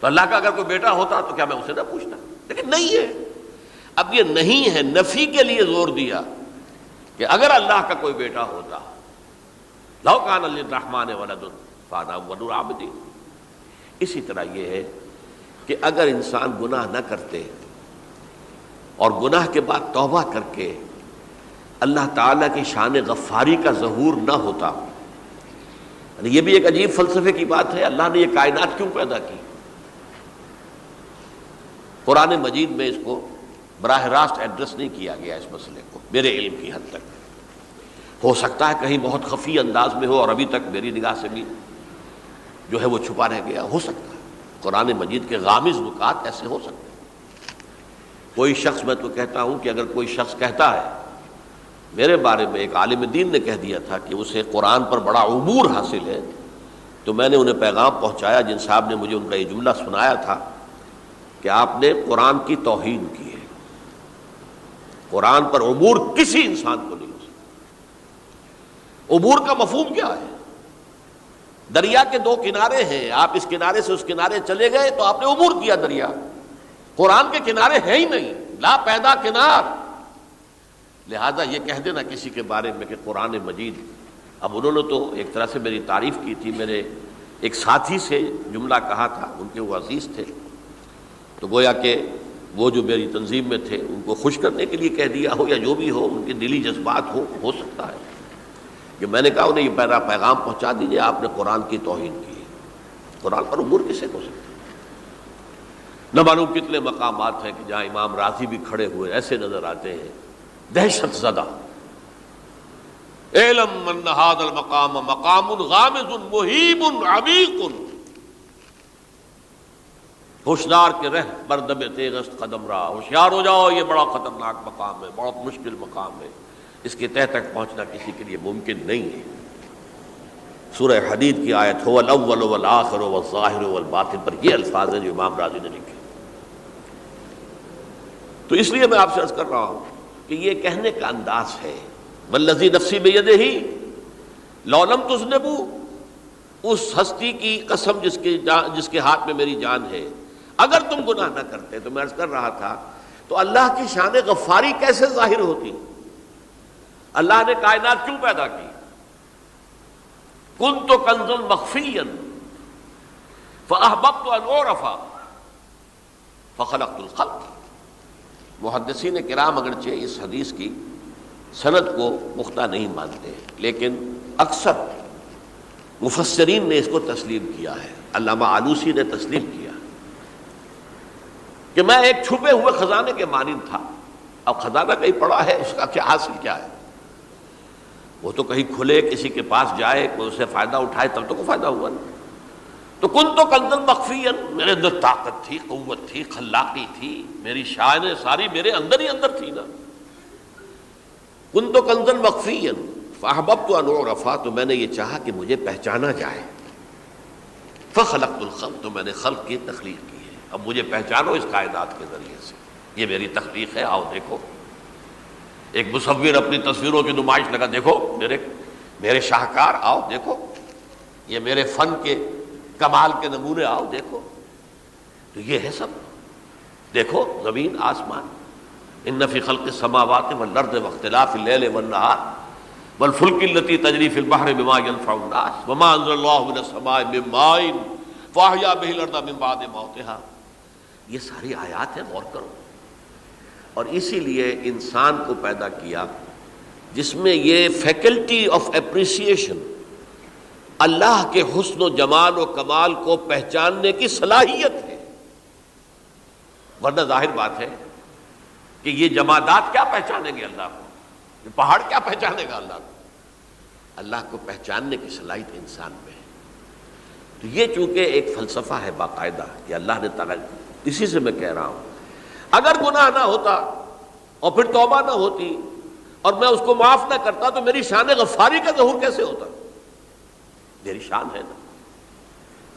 Speaker 1: تو اللہ کا اگر کوئی بیٹا ہوتا تو کیا میں اسے نہ پوچھتا؟ لیکن نہیں ہے۔ اب یہ نہیں ہے، نفی کے لیے زور دیا کہ اگر اللہ کا کوئی بیٹا ہوتا، لو کان للرحمن ولد فانا اول العابدین۔ اسی طرح یہ ہے کہ اگر انسان گناہ نہ کرتے اور گناہ کے بعد توبہ کر کے اللہ تعالیٰ کی شان غفاری کا ظہور نہ ہوتا، یہ بھی ایک عجیب فلسفے کی بات ہے، اللہ نے یہ کائنات کیوں پیدا کی؟ قرآن مجید میں اس کو براہ راست ایڈریس نہیں کیا گیا اس مسئلے کو، میرے علم کی حد تک۔ ہو سکتا ہے کہیں بہت خفی انداز میں ہو اور ابھی تک میری نگاہ سے بھی جو ہے وہ چھپا رہ گیا، ہو سکتا ہے قرآن مجید کے غامض نکات ایسے ہو سکتے ہیں۔ کوئی شخص، میں تو کہتا ہوں کہ اگر کوئی شخص کہتا ہے، میرے بارے میں ایک عالم دین نے کہہ دیا تھا کہ اسے قرآن پر بڑا عبور حاصل ہے، تو میں نے انہیں پیغام پہنچایا، جن صاحب نے مجھے ان کا یہ جملہ سنایا تھا کہ آپ نے قرآن کی توہین کی ہے، قرآن پر عبور کسی انسان کو نہیں ہو سکتا۔ عبور کا مفہوم کیا ہے؟ دریا کے دو کنارے ہیں، آپ اس کنارے سے اس کنارے چلے گئے تو آپ نے عبور کیا دریا۔ قرآن کے کنارے ہیں ہی نہیں، لا پیدا کنار۔ لہذا یہ کہہ دینا کسی کے بارے میں کہ قرآن مجید، اب انہوں نے تو ایک طرح سے میری تعریف کی تھی، میرے ایک ساتھی سے جملہ کہا تھا، ان کے وہ عزیز تھے، تو گویا کہ وہ جو میری تنظیم میں تھے ان کو خوش کرنے کے لیے کہہ دیا ہو یا جو بھی ہو، ان کے دلی جذبات ہو سکتا ہے کہ میں نے کہا انہیں یہ میرا پیغام پہنچا دیجیے، آپ نے قرآن کی توہین کی ہے۔ قرآن پر عبور کسے ہو سکتا ہے؟ نہ معلوم کتنے مقامات ہیں کہ جہاں امام راضی بھی کھڑے ہوئے ایسے نظر آتے ہیں، دہشت زدہ، اعلم ان ھذا المقام مقام غامض مہیب عمیق، ہوشیار کے رہ بردم تیغست قدم را، ہوشیار ہو جاؤ، یہ بڑا خطرناک مقام ہے، بہت مشکل مقام ہے، اس کے تہ تک پہنچنا کسی کے لیے ممکن نہیں ہے۔ سورہ حدید کی آیت هو الاول والآخر والظاہر والباطن پر یہ الفاظ ہیں جو امام راضی نے لکھے۔ تو اس لیے میں آپ سے عرض کر رہا ہوں کہ یہ کہنے کا انداز ہے، والذی نفسی بیدہ لو لم تذنبوا، اس ہستی کی قسم جس کے ہاتھ میں میری جان ہے، اگر تم گناہ نہ کرتے، تو میں عرض کر رہا تھا تو اللہ کی شان غفاری کیسے ظاہر ہوتی؟ اللہ نے کائنات کیوں پیدا کی؟ کنت کنزا مخفیا فاحببت ان اعرف فخلقت الخلق۔ محدثین کرام اگرچہ اس حدیث کی سند کو پختہ نہیں مانتے، لیکن اکثر مفسرین نے اس کو تسلیم کیا ہے۔ علامہ آلوسی نے تسلیم کیا کہ میں ایک چھپے ہوئے خزانے کے مانند تھا۔ اب خزانہ کہیں پڑا ہے، اس کا کیا حاصل کیا ہے؟ وہ تو کہیں کھلے، کسی کے پاس جائے، کوئی اسے فائدہ اٹھائے تب تو کوئی فائدہ ہوا نا۔ تو کن تو کنزا مخفیا، میرے اندر طاقت تھی، قوت تھی، خلاقی تھی، میری شان ساری میرے اندر ہی اندر تھی نا۔ کن تو کنزا مخفیا فاحببت ان اعرف، تو میں نے یہ چاہا کہ مجھے پہچانا جائے۔ فخلقت الخلق، تو میں نے خلق کی تخلیق کی ہے، اب مجھے پہچانو اس کائنات کے ذریعے سے، یہ میری تخلیق ہے، آؤ دیکھو۔ ایک مصور اپنی تصویروں کی نمائش لگا، دیکھو میرے شاہکار، آؤ دیکھو، یہ میرے فن کے کمال کے نمونے، آؤ دیکھو۔ تو یہ ہے سب، دیکھو زمین آسمان، ان فی خلق السماوات والارض واختلاف اللیل والنہار والفلک التی تجری فی البحر بما ینفع الناس وما انزل اللہ من السماء من ماء فاحیا بہ الارض من بعد موتہا۔ یہ ساری آیات ہیں، غور کرو۔ اور اسی لیے انسان کو پیدا کیا جس میں یہ فیکلٹی آف اپریسیشن، اللہ کے حسن و جمال و کمال کو پہچاننے کی صلاحیت ہے۔ ورنہ ظاہر بات ہے کہ یہ جمادات کیا پہچانیں گے اللہ کو؟ یہ پہاڑ کیا پہچانے گا اللہ کو؟ اللہ کو پہچاننے کی صلاحیت انسان میں ہے۔ تو یہ چونکہ ایک فلسفہ ہے باقاعدہ کہ اللہ نے تعالیٰ، اسی سے میں کہہ رہا ہوں اگر گناہ نہ ہوتا اور پھر توبہ نہ ہوتی اور میں اس کو معاف نہ کرتا تو میری شان غفاری کا ظہور کیسے ہوتا؟ میری شان ہے نا،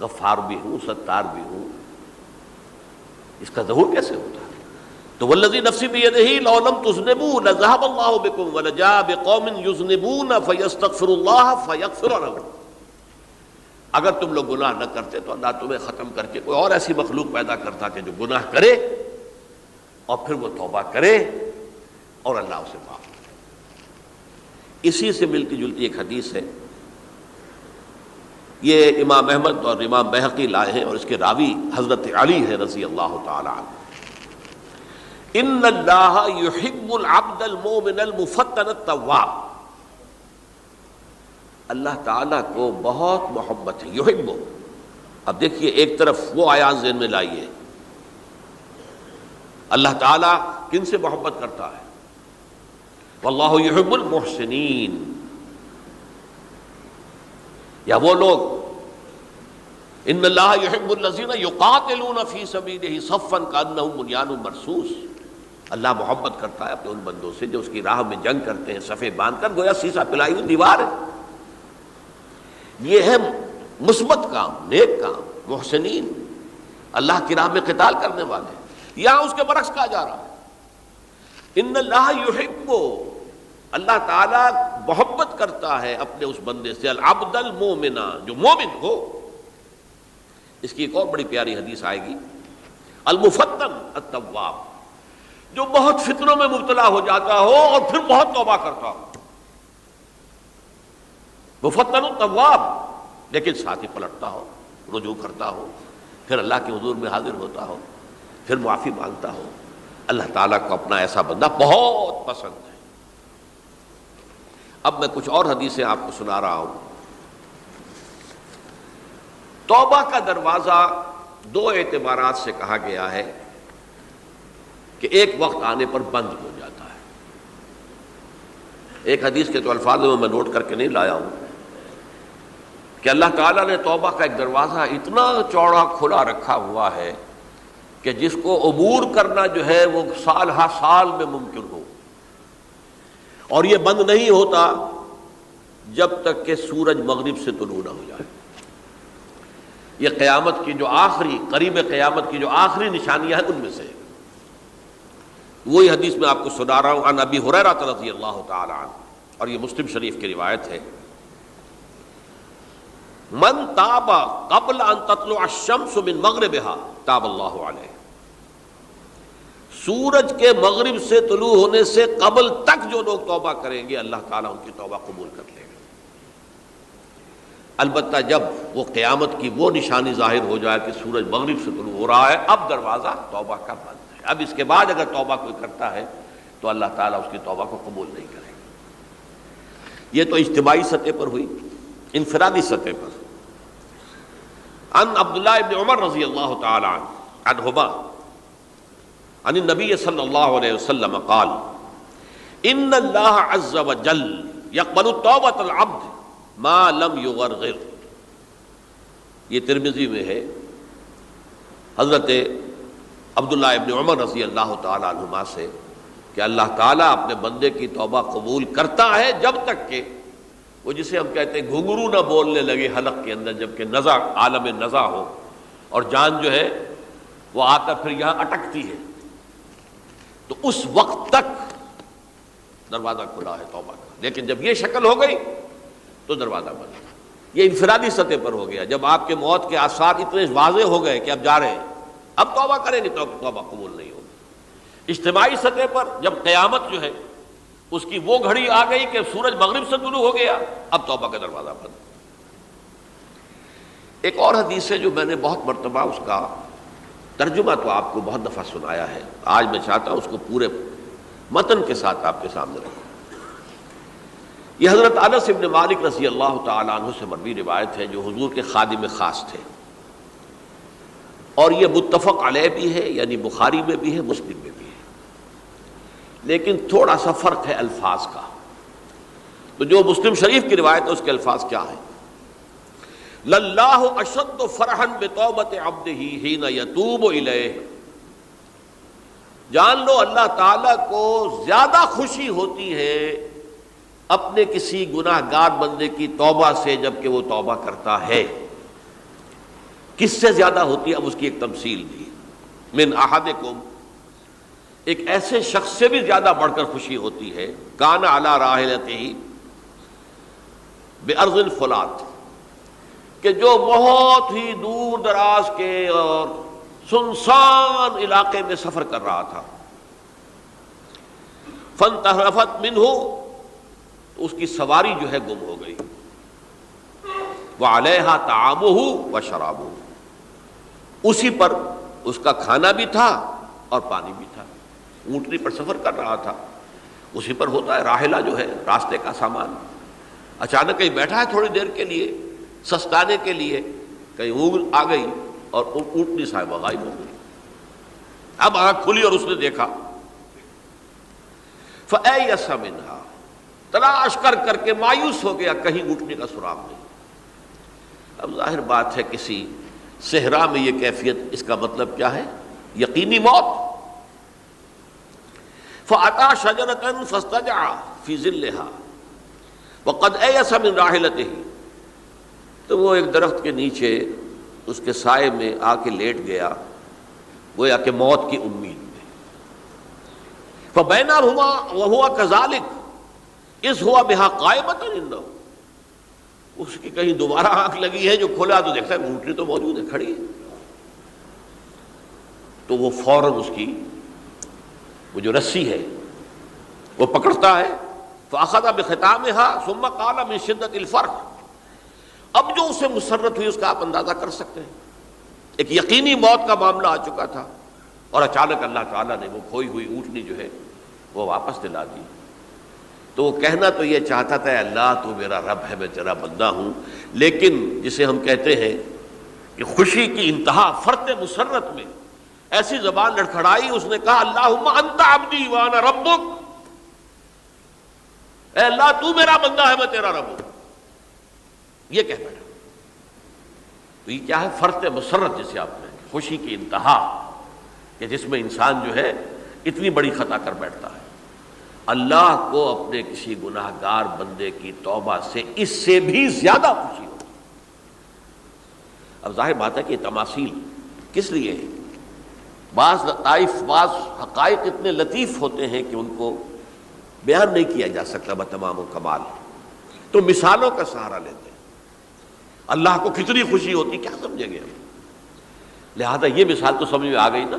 Speaker 1: غفار بھی ہوں، ستار بھی ہوں، اس کا ظہور کیسے ہوتا؟ تو والذی نفسی بیدہ لو لم تذنبوا لذهب اللہ بکم ولجاء بقوم یذنبون فیستغفر اللہ فیغفر لهم۔ اگر تم لوگ گناہ نہ کرتے تو اللہ تمہیں ختم کر کے کوئی اور ایسی مخلوق پیدا کرتا کہ جو گناہ کرے اور پھر وہ توبہ کرے اور اللہ اسے معاف کرے۔ اسی سے ملتی جلتی ایک حدیث ہے، یہ امام احمد اور امام بہقی لائے ہیں اور اس کے راوی حضرت علی ہے رضی اللہ تعالی عنہ۔ ان اللہ یحب العبد المؤمن المفتن التواب، اللہ تعالیٰ کو بہت محبت ہے، یحب۔ اب دیکھیے ایک طرف وہ آیات ذہن میں لائیے، اللہ تعالیٰ کن سے محبت کرتا ہے؟ واللہ یحب المحسنین، یا وہ لوگ ان اللہ یحب الذین یقاتلون فی سبیلہ صفا کانہم بنیان مرصوص، اللہ محبت کرتا ہے اپنے ان بندوں سے جو اس کی راہ میں جنگ کرتے ہیں صفے باندھ کر، گویا سیسا پلائی ہوئی دیوار ہے۔ یہ ہے مثبت کام، نیک کام، محسنین، اللہ کی راہ میں قتال کرنے والے۔ یہاں اس کے برعکس کہا جا رہا ہے ان اللہ یحب، اللہ تعالیٰ محبت کرتا ہے اپنے اس بندے سے، العبد المومن، جو مومن ہو۔ اس کی ایک اور بڑی پیاری حدیث آئے گی، المفتن التواب، جو بہت فتنوں میں مبتلا ہو جاتا ہو اور پھر بہت توبہ کرتا ہو، مفتن التواب، لیکن ساتھ ہی پلٹتا ہو، رجوع کرتا ہو، پھر اللہ کے حضور میں حاضر ہوتا ہو، پھر معافی مانگتا ہو۔ اللہ تعالیٰ کو اپنا ایسا بندہ بہت پسند ہے۔ اب میں کچھ اور حدیثیں آپ کو سنا رہا ہوں۔ توبہ کا دروازہ دو اعتبارات سے کہا گیا ہے کہ ایک وقت آنے پر بند ہو جاتا ہے۔ ایک حدیث کے تو الفاظ میں نوٹ کر کے نہیں لایا ہوں کہ اللہ تعالیٰ نے توبہ کا ایک دروازہ اتنا چوڑا کھلا رکھا ہوا ہے کہ جس کو عبور کرنا جو ہے وہ سال ہا سال میں ممکن ہو، اور یہ بند نہیں ہوتا جب تک کہ سورج مغرب سے طلوع نہ ہو جائے۔ یہ قیامت کی جو آخری، قریب قیامت کی جو آخری نشانیاں ہیں ان میں سے ہے۔ وہی حدیث میں آپ کو سنا رہا ہوں، عن ابی ہریرہ رضی اللہ تعالی عنہ، اور یہ مسلم شریف کی روایت ہے، من تاب قبل ان تطلع الشمس من مغربها تاب اللہ علیہ، سورج کے مغرب سے طلوع ہونے سے قبل تک جو لوگ توبہ کریں گے اللہ تعالیٰ ان کی توبہ قبول کر لے گا۔ البتہ جب وہ قیامت کی وہ نشانی ظاہر ہو جائے کہ سورج مغرب سے طلوع ہو رہا ہے، اب دروازہ توبہ کا بند ہے۔ اب اس کے بعد اگر توبہ کوئی کرتا ہے تو اللہ تعالیٰ اس کی توبہ کو قبول نہیں کرے گا۔ یہ تو اجتماعی سطح پر ہوئی۔ انفرادی سطح پر عن عبداللہ ابن عمر رضی اللہ تعالی عنہما عن النبی صلی اللہ علیہ وسلم قال ان اللہ عز وجل یقبل توبۃ العبد ما لم یغرغر۔ یہ ترمذی میں ہے، حضرت عبداللہ ابن عمر رضی اللہ تعالی عنہما سے کہ اللہ تعالیٰ اپنے بندے کی توبہ قبول کرتا ہے جب تک کہ وہ جسے ہم کہتے ہیں گھنگرو نہ بولنے لگے حلق کے اندر، جبکہ نزع، عالم نزع ہو اور جان جو ہے وہ آ کر پھر یہاں اٹکتی ہے، تو اس وقت تک دروازہ کھلا ہے توبہ کا۔ لیکن جب یہ شکل ہو گئی تو دروازہ بند۔ یہ انفرادی سطح پر ہو گیا، جب آپ کے موت کے آثار اتنے واضح ہو گئے کہ اب جا رہے ہیں، اب توبہ کریں گے تو توبہ قبول نہیں ہوگی۔ اجتماعی سطح پر جب قیامت جو ہے اس کی وہ گھڑی آ گئی کہ سورج مغرب سے طلوع ہو گیا، اب توبہ کا دروازہ بند۔ ایک اور حدیث ہے جو میں نے بہت مرتبہ اس کا ترجمہ تو آپ کو بہت دفعہ سنایا ہے، آج میں چاہتا ہوں اس کو پورے متن کے ساتھ آپ کے سامنے رکھوں۔ یہ حضرت انس بن مالک رضی اللہ تعالی عنہ سے مروی روایت ہے، جو حضور کے خادم خاص تھے، اور یہ متفق علیہ بھی ہے، یعنی بخاری میں بھی ہے، مسلم میں بھی ہے، لیکن تھوڑا سا فرق ہے الفاظ کا۔ تو جو مسلم شریف کی روایت ہے اس کے الفاظ کیا ہیں؟ للہ اشد فرحا بتوبۃ عبدہ حین یتوب الیہ، جان لو اللہ تعالیٰ کو زیادہ خوشی ہوتی ہے اپنے کسی گناہ گار بندے کی توبہ سے جب کہ وہ توبہ کرتا ہے۔ کس سے زیادہ ہوتی ہے؟ اب اس کی ایک تمثیل دی، من احدکم، ایک ایسے شخص سے بھی زیادہ بڑھ کر خوشی ہوتی ہے، کان علی راحلتہ، بارض الفلات، کہ جو بہت ہی دور دراز کے اور سنسان علاقے میں سفر کر رہا تھا، فانتحرفت منہ، اس کی سواری جو ہے گم ہو گئی، وعلیہا طعامہ وشرابہ، اسی پر اس کا کھانا بھی تھا اور پانی بھی تھا، اونٹنی پر سفر کر رہا تھا، اسی پر ہوتا ہے راحلہ جو ہے راستے کا سامان، اچانک کہیں بیٹھا ہے تھوڑی دیر کے لیے سستانے کے لیے، کہیں اونگ آ گئی اور اونٹنی صاحبہ غائب ہو گئی۔ اب آنکھ کھلی اور اس نے دیکھا، فَأَيَّسَ مِنْهَا، تلاش کر کر کے مایوس ہو گیا، کہیں اونٹنی کا سراغ نہیں۔ اب ظاہر بات ہے کسی صحرا میں یہ کیفیت، اس کا مطلب کیا ہے؟ یقینی موت۔ فَأَتَى شَجَرَةً فَاسْتَجَعَ فِي ظِلِّهَا وَقَدْ أَيَسَ مِنْ رَاحِلَتِهِ، تو وہ ایک درخت کے نیچے اس کے سائے میں آ کے لیٹ گیا، گویا کہ موت کی امید میں۔ فَبَيْنَهُمَا وَهُوَ كَذَلِكَ إِذْ هُوَ بِهَا قَائِمَةٌ عِندَهُ، اس کی کہیں دوبارہ آنکھ لگی ہے، جو کھولا تو دیکھتا ہے اونٹنی تو موجود ہے، کھڑی ہے، تو وہ فوراً اس کی وہ جو رسی ہے وہ پکڑتا ہے، فَأَخَذَ بِخِتَامِهَا ثُمَّ قَالَ مِنْ شِدَّةِ الْفَرْحِ، اب جو اسے مسرت ہوئی اس کا آپ اندازہ کر سکتے ہیں، ایک یقینی موت کا معاملہ آ چکا تھا، اور اچانک اللہ تعالیٰ نے وہ کھوئی ہوئی اونٹنی جو ہے وہ واپس دلا دی۔ تو وہ کہنا تو یہ چاہتا تھا، اللہ تو میرا رب ہے، میں تیرا بندہ ہوں، لیکن جسے ہم کہتے ہیں کہ خوشی کی انتہا فرط مسرت میں ایسی زبان لڑکھڑائی، اس نے کہا اللہم انت عبدی وانا ربک، اے اللہ تو میرا بندہ ہے، میں تیرا رب ہوں، یہ کہہ بیٹھا۔ تو یہ کیا ہے؟ فرط مسرت جسے آپ نے، خوشی کی انتہا، کہ جس میں انسان جو ہے اتنی بڑی خطا کر بیٹھتا ہے۔ اللہ کو اپنے کسی گناہ گار بندے کی توبہ سے اس سے بھی زیادہ خوشی ہوتی۔ اب ظاہر بات ہے کہ یہ تماثیل کس لیے ہے؟ بعض لطائف، بعض حقائق اتنے لطیف ہوتے ہیں کہ ان کو بیان نہیں کیا جا سکتا بتمام و کمال، تو مثالوں کا سہارا لیتے ہیں۔ اللہ کو کتنی خوشی ہوتی، کیا سمجھیں گے ہم؟ لہذا یہ مثال تو سمجھ میں آ گئی نا،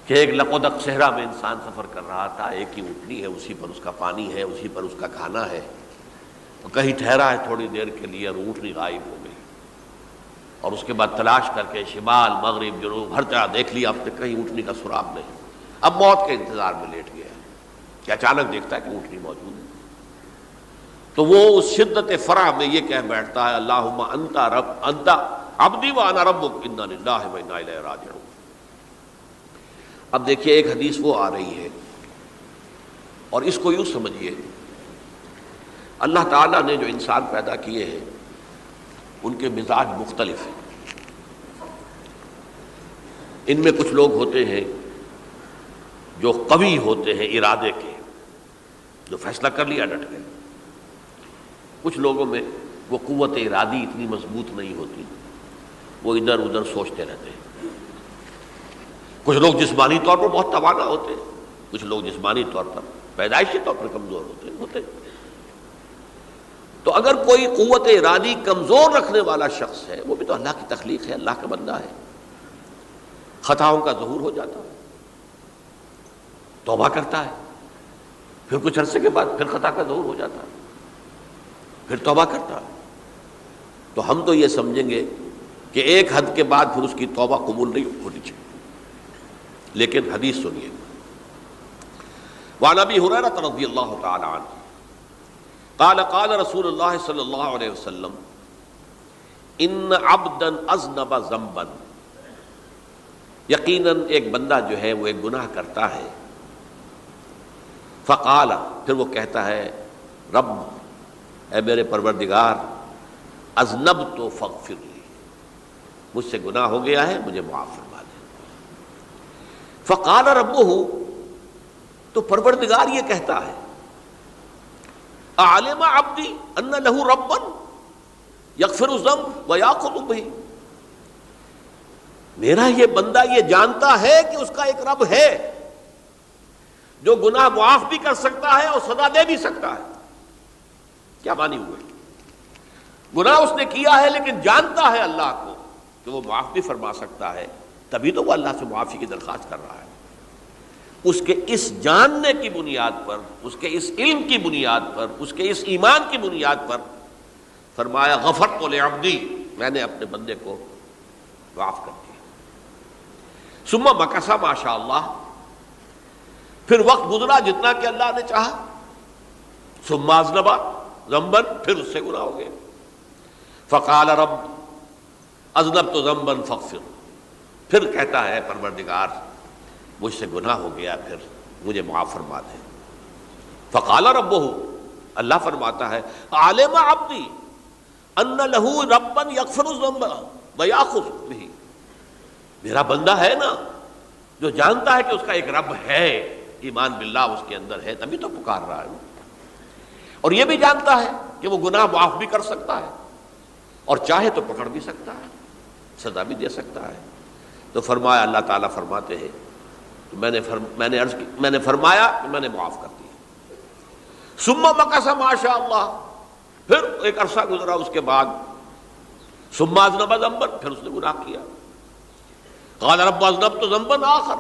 Speaker 1: کہ ایک لقودق صحرا میں انسان سفر کر رہا تھا، ایک ہی اونٹنی ہے، اسی پر اس کا پانی ہے، اسی پر اس کا کھانا ہے، کہیں ٹھہرا ہے تھوڑی دیر کے لیے اور اونٹنی غائب ہو گئی، اور اس کے بعد تلاش کر کے شمال مغرب جنوب ہر طرح دیکھ لیا، اب تک کہیں اونٹنی کا سراغ نہیں، اب موت کے انتظار میں لیٹ گیا کہ اچانک دیکھتا ہے کہ اونٹنی موجود ہے، تو وہ اس شدت فرح میں یہ کہہ بیٹھتا ہے اللہم انت عبدی وانا ربک انا للہ و انا الیہ راجعون۔ اب دیکھیے ایک حدیث وہ آ رہی ہے، اور اس کو یوں سمجھیے، اللہ تعالیٰ نے جو انسان پیدا کیے ہیں ان کے مزاج مختلف ہیں۔ ان میں کچھ لوگ ہوتے ہیں جو قوی ہوتے ہیں ارادے کے، جو فیصلہ کر لیا ڈٹ گئے، کچھ لوگوں میں وہ قوت ارادی اتنی مضبوط نہیں ہوتی، وہ ادھر ادھر سوچتے رہتے ہیں، کچھ لوگ جسمانی طور پر بہت توانا ہوتے ہیں، کچھ لوگ جسمانی طور پر پیدائشی طور پر کمزور ہوتے ہیں۔ تو اگر کوئی قوت ارادی کمزور رکھنے والا شخص ہے، وہ بھی تو اللہ کی تخلیق ہے، اللہ کا بندہ ہے، خطاؤں کا ظہور ہو جاتا ہے، توبہ کرتا ہے، پھر کچھ عرصے کے بعد پھر خطا کا ظہور ہو جاتا ہے، پھر توبہ کرتا ہے، تو ہم تو یہ سمجھیں گے کہ ایک حد کے بعد پھر اس کی توبہ قبول نہیں ہونی چاہیے۔ لیکن حدیث سنیے، وعن ابی ہریرہ رضی اللہ تعالی عنہ قال قال رسول اللہ صلی اللہ علیہ وسلم ان عبدا اذنب ذنبا، یقیناً ایک بندہ جو ہے وہ ایک گناہ کرتا ہے، فقال، پھر وہ کہتا ہے رب اے میرے پروردگار اذنبت فاغفر لی، مجھ سے گناہ ہو گیا ہے، مجھے معاف فرما دے۔ فقال ربہ، تو پروردگار یہ کہتا ہے اعلم عبدی ان لہ ربا یغفر الذنب ویاخذ بہ، میرا یہ بندہ یہ جانتا ہے کہ اس کا ایک رب ہے جو گناہ معاف بھی کر سکتا ہے اور سزا دے بھی سکتا ہے۔ کیا معنی ہوئے؟ گناہ اس نے کیا ہے لیکن جانتا ہے اللہ کو کہ وہ معاف بھی فرما سکتا ہے، تبھی تو وہ اللہ سے معافی کی درخواست کر رہا ہے۔ اس کے اس جاننے کی بنیاد پر، اس کے اس علم کی بنیاد پر، اس کے اس ایمان کی بنیاد پر فرمایا غفرت لعبدی، میں نے اپنے بندے کو معاف کر دیا۔ ثم مکث ما شاء اللہ، پھر وقت گزرا جتنا کہ اللہ نے چاہا۔ ثم اذنب ذنبا، پھر اس سے گناہ ہو گئے۔ فقال رب اذنبت ذنبا فاغفر، پھر کہتا ہے پروردگار مجھ سے گناہ ہو گیا، پھر مجھے معاف فرما دے۔ فقال ربہ، اللہ فرماتا ہے عالم عبدی ان لہ ربا یغفر الذنب ویاخذ بہ، میرا بندہ ہے نا جو جانتا ہے کہ اس کا ایک رب ہے، ایمان باللہ اس کے اندر ہے، تبھی تو پکار رہا ہے، اور یہ بھی جانتا ہے کہ وہ گناہ معاف بھی کر سکتا ہے اور چاہے تو پکڑ بھی سکتا ہے، سزا بھی دے سکتا ہے۔ تو فرمایا، اللہ تعالیٰ فرماتے ہیں میں نے فرمایا کہ میں نے معاف کر دیا۔ ثم مکث ما شاء اللہ، پھر ایک عرصہ گزرا اس کے بعد۔ ثم اذنب ذنبا، پھر اس نے گناہ کیا۔ قال رب اذنبت ذنبا آخر،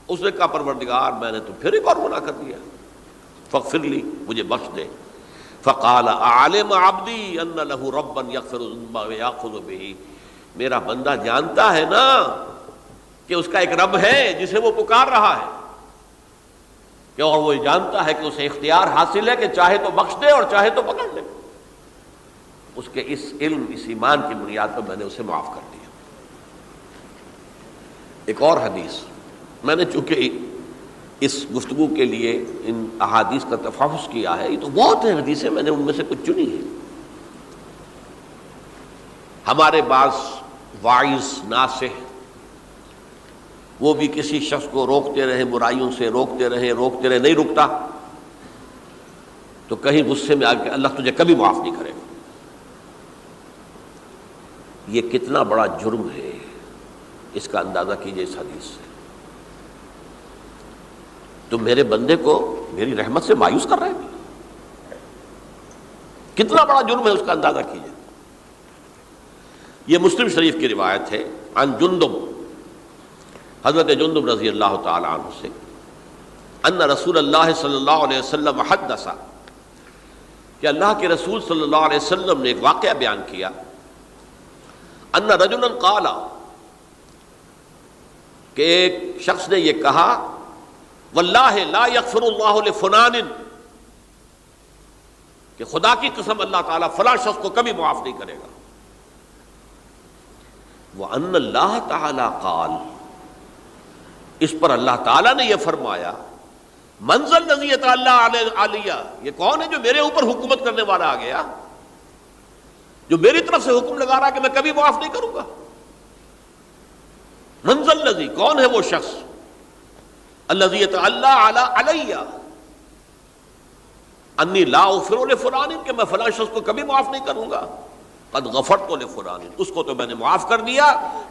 Speaker 1: اس نے کہا پروردگار میں نے تو پھر ایک اور گناہ کر دیا، فاغفر لی، مجھے بخش دے۔ فقال اعلم عبدی ان لہ ربا یغفر الذنب ویاخذ بہ، میرا بندہ جانتا ہے نا کہ اس کا ایک رب ہے جسے وہ پکار رہا ہے، کہ اور وہ جانتا ہے کہ اسے اختیار حاصل ہے کہ چاہے تو بخش دے اور چاہے تو پکڑ لے۔ اس کے اس علم، اس ایمان کی بنیاد پر میں نے اسے معاف کر دیا۔ ایک اور حدیث، میں نے چونکہ اس گفتگو کے لیے ان احادیث کا تفحص کیا ہے، یہ تو بہت ہیں حدیثیں، میں نے ان میں سے کچھ چنی ہیں۔ ہمارے بعض واعظ ناصح وہ بھی کسی شخص کو روکتے رہے، برائیوں سے روکتے رہے، نہیں رکتا تو کہیں غصے میں آ کے اللہ تجھے کبھی معاف نہیں کرے گا۔ یہ کتنا بڑا جرم ہے، اس کا اندازہ کیجئے اس حدیث سے۔ تم میرے بندے کو میری رحمت سے مایوس کر رہے ہیں، کتنا بڑا جرم ہے، اس کا اندازہ کیجئے۔ یہ مسلم شریف کی روایت ہے، عن جندب، حضرت جندب رضی اللہ تعالی عنہ سے، ان رسول اللہ صلی اللہ علیہ وسلم حدث، کہ اللہ کے رسول صلی اللہ علیہ وسلم نے ایک واقعہ بیان کیا، ان رجلا قال، کہ ایک شخص نے یہ کہا، واللہ لا یغفر اللہ لفلان، کہ خدا کی قسم اللہ تعالیٰ فلاں شخص کو کبھی معاف نہیں کرے گا۔ وَأَنَّ اللَّهَ تَعَالَى قَالَ، اس پر اللہ تعالیٰ نے یہ فرمایا، مَنْ ذَا الَّذِي يَتَعَالَّىٰ عَلَيَّ، یہ کون ہے جو میرے اوپر حکومت کرنے والا آ گیا، جو میری طرف سے حکم لگا رہا کہ میں کبھی معاف نہیں کروں گا۔ مَنْ ذَا الَّذِي، کون ہے وہ شخص، الَّذِي يَتَعَالَّىٰ عَلَيَّ اَنِّي لَا أَغْفِرُ لِفُلَانٍ، کہ میں فلاں شخص کو کبھی معاف نہیں کروں گا۔ قد غفرت لفلان، اس کو تو میں نے معاف کر دیا۔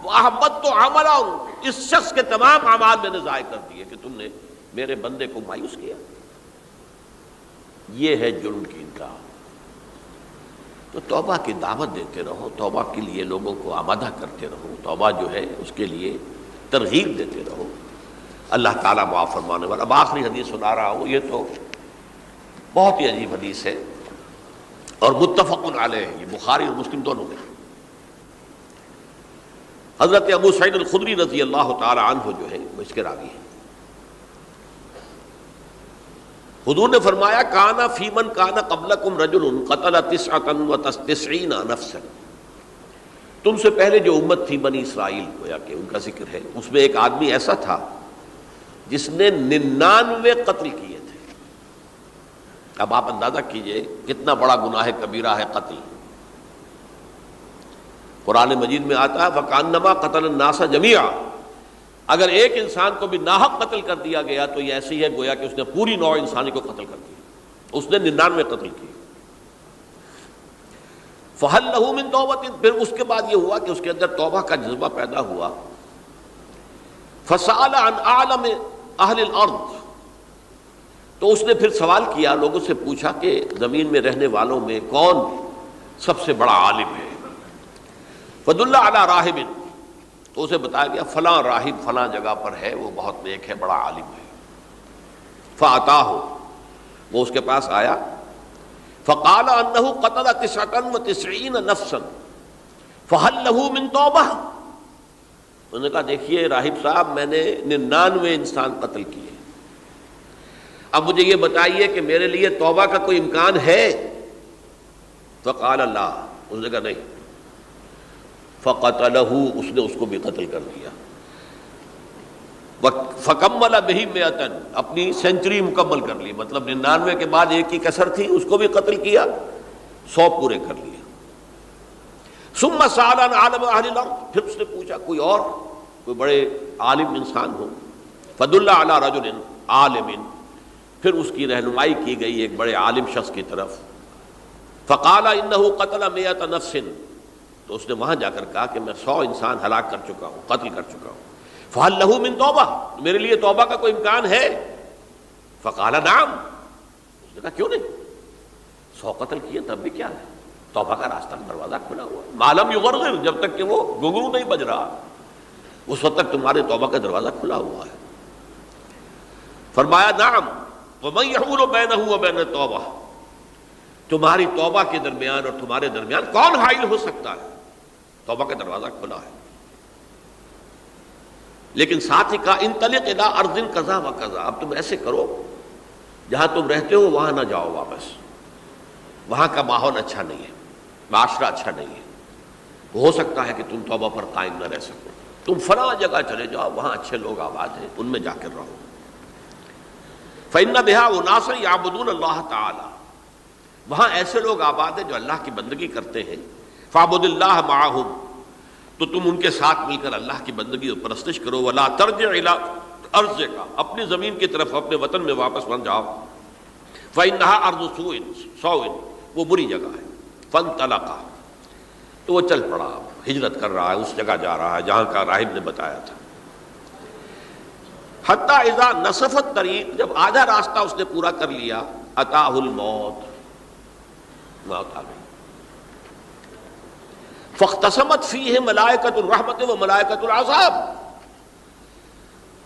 Speaker 1: وَأَحْبَطْتُ عَمَلَهُ، اس شخص کے تمام اعمال میں نے ضائع کر دیے کہ تم نے میرے بندے کو مایوس کیا۔ یہ ہے جرم کی انتہا۔ تو توبہ کی دعوت دیتے رہو، توبہ کے لیے لوگوں کو آمادہ کرتے رہو، توبہ جو ہے اس کے لیے ترغیب دیتے رہو، اللہ تعالیٰ معاف فرمانے والا۔ اب آخری حدیث سنا رہا ہوں، یہ تو بہت ہی عجیب حدیث ہے اور متفق علیہ، یہ بخاری اور مسلم دونوں میں۔ حضرت ابو سعید الخدری رضی اللہ تعالی عنہ جو ہے وہ اس کے راوی ہیں۔ حضور نے فرمایا، کانا فی من کانا قبلکم رجل قتل 99 نفسا، تم سے پہلے جو امت تھی بنی اسرائیل، گویا کہ ان کا ذکر ہے، اس میں ایک آدمی ایسا تھا جس نے 99 قتل کیے تھے۔ اب آپ اندازہ کیجئے کتنا بڑا گناہ کبیرہ ہے قتل. قرآن مجید میں آتا ہے فَكَأَنَّمَا قَتَلَ النَّاسَ جَمِيعًا. اگر ایک انسان کو بھی ناحق قتل کر دیا گیا تو یہ ایسی ہے گویا کہ اس نے پوری نوع انسانی کو قتل کر دیا. اس نے 99 قتل کیے. فَهَلْ لَهُ مِن تَوْبَةٍ. پھر اس کے بعد یہ ہوا کہ اس کے اندر توبہ کا جذبہ پیدا ہوا. فَسَأَلَ عَنْ أَعْلَمِ أَهْلِ الْأَرْضِ. تو اس نے پھر سوال کیا، لوگوں سے پوچھا کہ زمین میں رہنے والوں میں کون سب سے بڑا عالم ہے. فَدُلَّ عَلَى رَاهِبٍ. تو اسے بتایا گیا فلاں راہب فلاں جگہ پر ہے، وہ بہت نیک ہے، بڑا عالم ہے. فَأَتَاهُ. وہ اس کے پاس آیا. فَقَالَ أَنَّهُ قَتَلَ 99 نَفْسًا فَهَلْ لَهُ مِن تَوْبَةٍ. انہوں نے کہا دیکھیے راہب صاحب، میں نے 99 انسان قتل کیے، اب مجھے یہ بتائیے کہ میرے لیے توبہ کا کوئی امکان ہے؟ فقال لا. اس نے کہا نہیں. فقتلہ. اس نے اس کو بھی قتل کر دیا. فکمل بہ 100. اپنی سینچری مکمل کر لی، مطلب 99 کے بعد ایک کی کسر تھی، اس کو بھی قتل کیا، 100 پورے کر لیے. ثم سأل عن عالم اہل الارض. پھر اس نے پوچھا کوئی اور، کوئی بڑے عالم انسان ہو. فدل علی رجل عالم. پھر اس کی رہنمائی کی گئی ایک بڑے عالم شخص کی طرف. فقال انه قتل 100 نفس. تو اس نے وہاں جا کر کہا کہ میں 100 انسان ہلاک کر چکا ہوں، قتل کر چکا ہوں. فهل له من توبہ. میرے لیے توبہ کا کوئی امکان ہے؟ فقال نعم. اس نے کہا کیوں نہیں، 100 قتل کیے تب بھی کیا ہے، توبہ کا راستہ دروازہ کھلا ہوا ہے. ما لم یغرغر. جب تک کہ وہ گھنگرو نہیں بج رہا اس وقت تک تمہارے توبہ کا دروازہ کھلا ہوا ہے. فرمایا نعم. ومن یحول بینہ وبین التوبہ. تمہاری توبہ کے درمیان اور تمہارے درمیان کون حائل ہو سکتا ہے؟ توبہ کا دروازہ کھلا ہے. لیکن ساتھ ہی کہا انطلق الی ارض کذا و کذا. اب تم ایسے کرو، جہاں تم رہتے ہو وہاں نہ جاؤ واپس، وہاں کا ماحول اچھا نہیں ہے، معاشرہ اچھا نہیں ہے، ہو سکتا ہے کہ تم توبہ پر قائم نہ رہ سکو. تم فلاں جگہ چلے جاؤ، وہاں اچھے لوگ آباد ہیں، ان میں جا کر رہو. فإن بها أناسا يعبدون اللہ تعالی. وہاں ایسے لوگ آباد ہیں جو اللہ کی بندگی کرتے ہیں. فاعبد اللہ معهم. تو تم ان کے ساتھ مل کر اللہ کی بندگی اور پرستش کرو. ولا ترجع الى ارضک. اپنی زمین کی طرف، اپنے وطن میں واپس مت جاؤ. فإنها ارض سوء. وہ بری جگہ ہے. فانطلقا. تو وہ چل پڑا، ہجرت کر رہا ہے، اس جگہ جا رہا ہے جہاں کا راہب نے بتایا تھا. حتی اذا نصف الطریق. جب آدھا راستہ اس نے پورا کر لیا، اتاہ الموت. موت آ گئی. فاختصمت فیہ ملائکۃ الرحمت و ملائکۃ العذاب.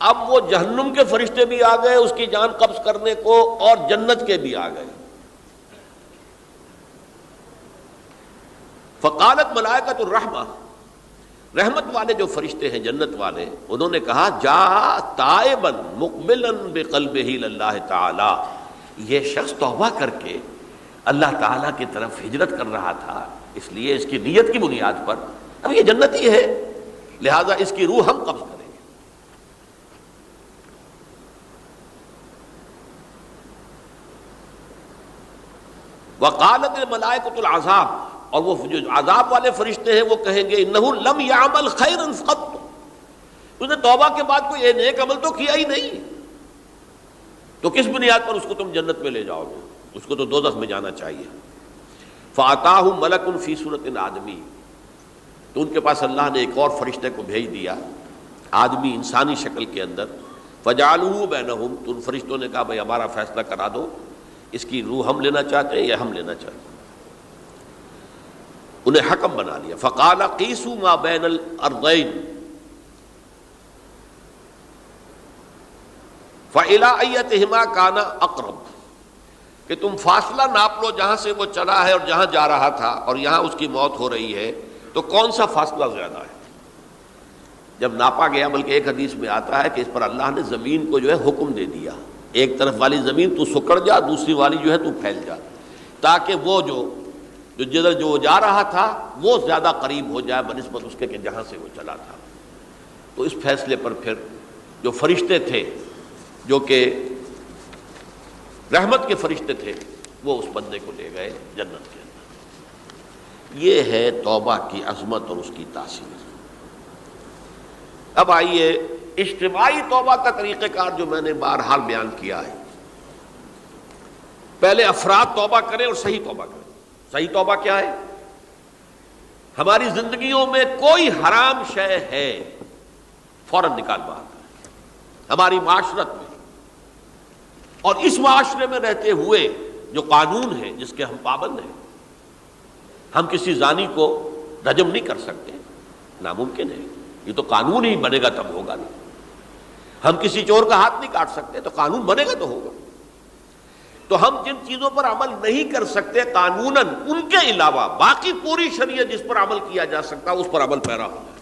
Speaker 1: اب وہ جہنم کے فرشتے بھی آ گئے اس کی جان قبض کرنے کو، اور جنت کے بھی آ گئے. فقالت ملائکۃ الرحمہ. رحمت والے جو فرشتے ہیں جنت والے، انہوں نے کہا جا تائبا مقبلا بقلبہ اللہ تعالی. یہ شخص توبہ کر کے اللہ تعالیٰ کی طرف ہجرت کر رہا تھا، اس لیے اس کی نیت کی بنیاد پر اب یہ جنتی ہے، لہذا اس کی روح ہم قبض کریں گے. وقالت الملائکۃ العذاب. اور وہ جو عذاب والے فرشتے ہیں وہ کہیں گے انہ لم یعمل خیرا قط. اس نے توبہ کے بعد کوئی نیک عمل تو کیا ہی نہیں، تو کس بنیاد پر اس کو تم جنت میں لے جاؤ گے؟ اس کو تو دوزخ میں جانا چاہیے. فاتاہ ملک فی صورت آدمی. تو ان کے پاس اللہ نے ایک اور فرشتے کو بھیج دیا، آدمی انسانی شکل کے اندر. فجعلوہ بینہم. تو ان فرشتوں نے کہا بھائی ہمارا فیصلہ کرا دو، اس کی روح ہم لینا چاہتے ہیں یا ہم لینا چاہتے ہیں. انہیں حکم بنا لیا. فقال قیسوا ما بین الارضین فإلی ایتہما کان اقرب. کہ تم فاصلہ ناپ لو جہاں سے وہ چلا ہے اور جہاں جا رہا تھا، اور یہاں اس کی موت ہو رہی ہے، تو کون سا فاصلہ زیادہ ہے. جب ناپا گیا، بلکہ ایک حدیث میں آتا ہے کہ اس پر اللہ نے زمین کو جو ہے حکم دے دیا، ایک طرف والی زمین تو سکڑ جا، دوسری والی جو ہے تو پھیل جا، تاکہ وہ جو جدھر جو جا رہا تھا وہ زیادہ قریب ہو جائے بنسبت اس کے کہ جہاں سے وہ چلا تھا. تو اس فیصلے پر پھر جو فرشتے تھے جو کہ رحمت کے فرشتے تھے، وہ اس بندے کو لے گئے جنت کے اندر۔ یہ ہے توبہ کی عظمت اور اس کی تاثیر۔ اب آئیے اجتماعی توبہ کا طریقہ کار جو میں نے بہرحال بیان کیا ہے۔ پہلے افراد توبہ کریں اور صحیح توبہ کریں۔ صحیح توبہ کیا ہے؟ ہماری زندگیوں میں کوئی حرام شے ہے فوراً نکال باہر کریں، ہماری معاشرت میں اور اس معاشرے میں رہتے ہوئے جو قانون ہے جس کے ہم پابند ہیں۔ ہم کسی زانی کو رجم نہیں کر سکتے، ناممکن ہے، یہ تو قانون ہی بنے گا تب ہوگا نہیں۔ ہم کسی چور کا ہاتھ نہیں کاٹ سکتے، تو قانون بنے گا تو ہوگا۔ تو ہم جن چیزوں پر عمل نہیں کر سکتے قانوناً، ان کے علاوہ باقی پوری شریعت جس پر عمل کیا جا سکتا اس پر عمل پیرا ہونا ہے۔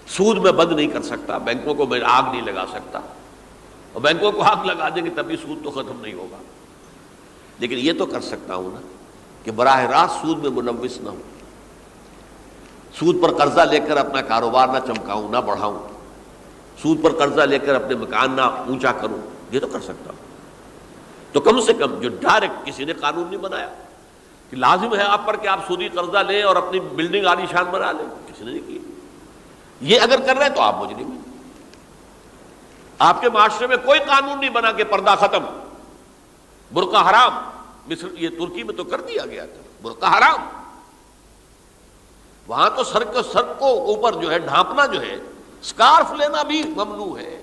Speaker 1: سود میں بند نہیں کر سکتا، بینکوں کو میں آگ نہیں لگا سکتا، اور بینکوں کو آگ لگا دیں گے تبھی سود تو ختم نہیں ہوگا، لیکن یہ تو کر سکتا ہوں نا کہ براہ راست سود میں ملوث نہ ہوں، سود پر قرضہ لے کر اپنا کاروبار نہ چمکاؤں نہ بڑھاؤں، سود پر قرضہ لے کر اپنے مکان نہ اونچا کروں، یہ تو کر سکتا ہوں۔ تو کم سے کم جو ڈائریکٹ کسی نے قانون نہیں بنایا کہ لازم ہے آپ پر کہ آپ سودی قرضہ لیں اور اپنی بلڈنگ عالی شان بنا لیں، کسی نے نہیں کیا۔ یہ اگر کر رہے ہیں تو آپ مجرم ہیں۔ آپ کے معاشرے میں کوئی قانون نہیں بنا کہ پردہ ختم، برقع حرام، مصر یہ ترکی میں تو کر دیا گیا تھا برقع حرام، وہاں تو سر کو اوپر جو ہے ڈھانپنا جو ہے، سکارف لینا بھی ممنوع ہے،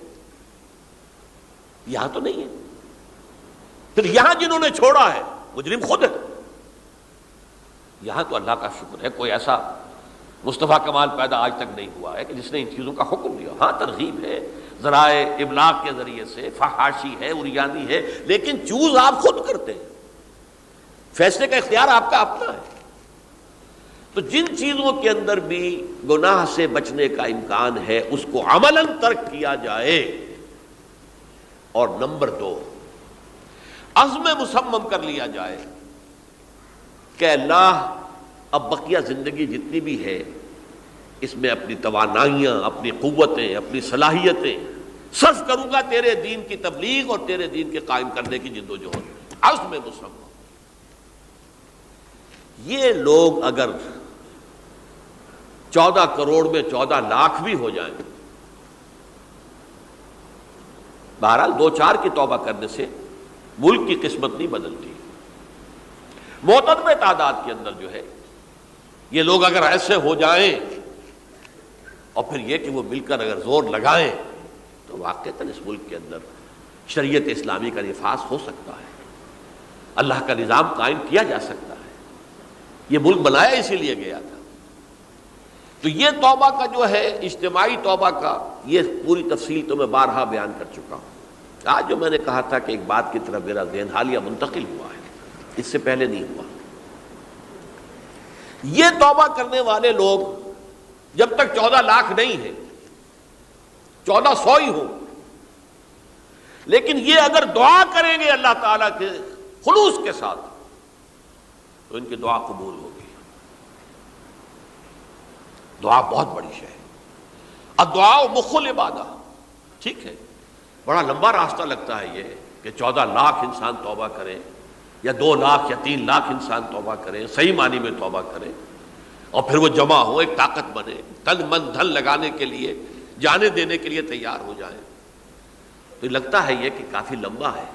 Speaker 1: یہاں تو نہیں ہے۔ پھر یہاں جنہوں نے چھوڑا ہے مجرم خود ہے۔ یہاں تو اللہ کا شکر ہے کوئی ایسا مصطفیٰ کمال پیدا آج تک نہیں ہوا ہے کہ جس نے ان چیزوں کا حکم دیا۔ ہاں ترغیب ہے، ذرائع ابلاغ کے ذریعے سے، فحاشی ہے، اریانی ہے، لیکن چوز آپ خود کرتے ہیں، فیصلے کا اختیار آپ کا اپنا ہے۔ تو جن چیزوں کے اندر بھی گناہ سے بچنے کا امکان ہے اس کو عملاً ترک کیا جائے، اور نمبر 2 عزم مصمم کر لیا جائے کہ اللہ اب بقیہ زندگی جتنی بھی ہے اس میں اپنی توانائیاں، اپنی قوتیں، اپنی صلاحیتیں صرف کروں گا تیرے دین کی تبلیغ اور تیرے دین کے قائم کرنے کی جدوجہد۔ عزم مصمم۔ یہ لوگ اگر 14 کروڑ میں 14 لاکھ بھی ہو جائیں، بہرحال 2-4 کی توبہ کرنے سے ملک کی قسمت نہیں بدلتی۔ معتدل تعداد کے اندر جو ہے یہ لوگ اگر ایسے ہو جائیں اور پھر یہ کہ وہ مل کر اگر زور لگائیں تو واقعتاً اس ملک کے اندر شریعت اسلامی کا نفاذ ہو سکتا ہے، اللہ کا نظام قائم کیا جا سکتا ہے۔ یہ ملک بنایا اسی لیے گیا تھا۔ تو یہ توبہ کا جو ہے اجتماعی توبہ کا یہ پوری تفصیل تو میں بارہا بیان کر چکا ہوں۔ آج جو میں نے کہا تھا کہ ایک بات کی طرف میرا ذہن حالیہ منتقل ہوا ہے، اس سے پہلے نہیں ہوا۔ یہ توبہ کرنے والے لوگ جب تک 14 لاکھ نہیں ہیں، 1400 ہی ہوں، لیکن یہ اگر دعا کریں گے اللہ تعالیٰ کے خلوص کے ساتھ تو ان کی دعا قبول ہوگی۔ دعا بہت بڑی شے ہے، الدعاء مخ العبادہ۔ ٹھیک ہے، بڑا لمبا راستہ لگتا ہے یہ کہ 14 لاکھ انسان توبہ کرے یا 2 لاکھ یا 3 لاکھ انسان توبہ کرے، صحیح معنی میں توبہ کرے، اور پھر وہ جمع ہو، ایک طاقت بنے، تن من دھن لگانے کے لیے، جانے دینے کے لیے تیار ہو جائیں۔ تو لگتا ہے یہ کہ کافی لمبا ہے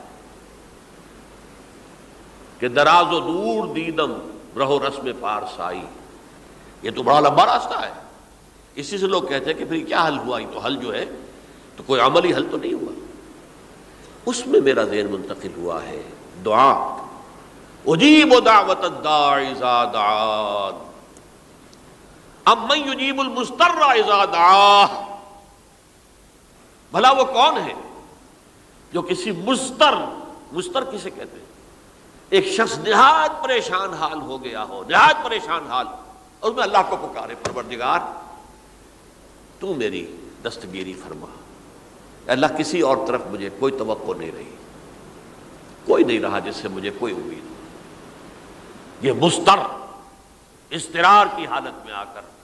Speaker 1: کہ دراز و دور دیدم رہو رسم پارسائی، یہ تو بڑا لمبا راستہ ہے۔ اسی سے لوگ کہتے ہیں کہ پھر کیا حل ہوا؟ یہ تو حل جو ہے تو کوئی عملی حل تو نہیں ہوا۔ اس میں میرا ذہن منتقل ہوا ہے دعا، اجیب دعوت الداعی اذا دعان امن یجیب المضطر اذا دعاہ۔ بھلا وہ کون ہے جو کسی مضطر کسے کہتے ہیں؟ ایک شخص نہایت پریشان حال ہو گیا ہو، نہایت پریشان حال، اور میں اللہ کو پکارے، پروردگار تو میری دستگیری فرما۔ اللہ کسی اور طرف مجھے کوئی توقع نہیں رہی، کوئی نہیں رہا جس سے مجھے کوئی امید ہو۔ یہ مضطر اضطرار کی حالت میں آ کر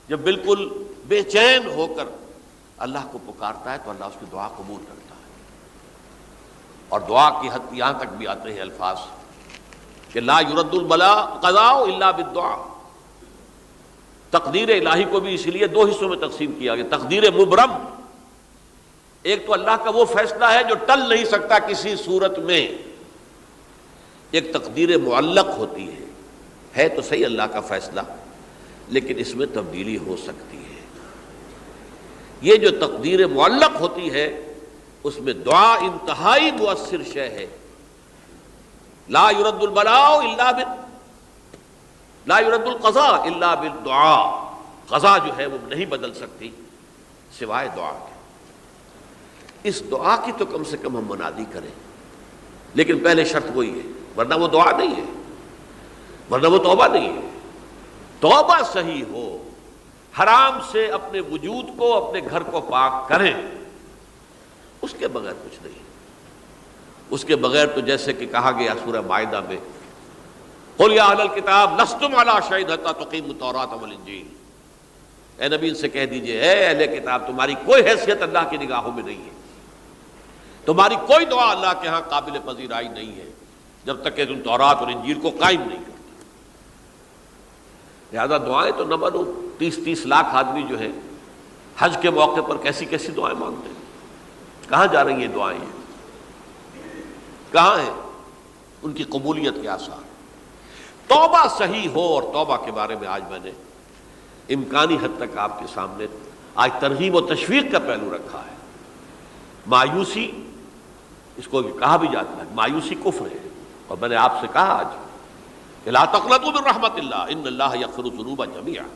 Speaker 1: جب بالکل بے چین ہو کر اللہ کو پکارتا ہے تو اللہ اس کی دعا قبول کرتا ہے۔ اور دعا کی حد یہاں تک بھی آتے ہیں الفاظ کہ لا یرد البلاء قضاء الا بالدعاء. تقدیر الہی کو بھی اسی لیے دو حصوں میں تقسیم کیا گیا. تقدیر مبرم، ایک تو اللہ کا وہ فیصلہ ہے جو ٹل نہیں سکتا کسی صورت میں. ایک تقدیر معلق ہوتی ہے تو صحیح اللہ کا فیصلہ، لیکن اس میں تبدیلی ہو سکتی ہے. یہ جو تقدیر معلق ہوتی ہے اس میں دعا انتہائی مؤثر شے ہے. لا يرد البلاء الا لا يرد القضاء الا بالدعاء. قضا جو ہے وہ نہیں بدل سکتی سوائے دعا کے. اس دعا کی تو کم سے کم ہم منادی کریں، لیکن پہلے شرط وہی ہے، ورنہ وہ دعا نہیں ہے، ورنہ وہ توبہ نہیں ہے. توبہ صحیح ہو، حرام سے اپنے وجود کو، اپنے گھر کو پاک کریں، اس کے بغیر کچھ نہیں. اس کے بغیر تو جیسے کہ کہا گیا سورہ مائدہ میں قل یا اہل الکتاب لستم علی شیء حتی تقیموا التوراۃ والانجیل. اے نبی ان سے کہہ دیجئے اے اہل کتاب تمہاری کوئی حیثیت اللہ کی نگاہوں میں نہیں ہے، تمہاری کوئی دعا اللہ کے ہاں قابل پذیرائی نہیں ہے جب تک کہ تم تورات اور انجیل کو قائم نہیں کرتے. لہذا دعائیں تو نہ بنو. 30 لاکھ آدمی جو ہیں حج کے موقع پر کیسی کیسی دعائیں مانگتے ہیں. کہاں جا رہی ہیں دعائیں؟ کہاں ہیں ان کی قبولیت کے آثار؟ توبہ صحیح ہو. اور توبہ کے بارے میں آج میں نے امکانی حد تک آپ کے سامنے آج ترغیب و تشویق کا پہلو رکھا ہے. مایوسی، اس کو کہا بھی جاتا ہے مایوسی کفر ہے. اور میں نے آپ سے کہا آج کہ لا تقنطوا من رحمت اللہ ان اللہ یغفر الذنوب جميعا.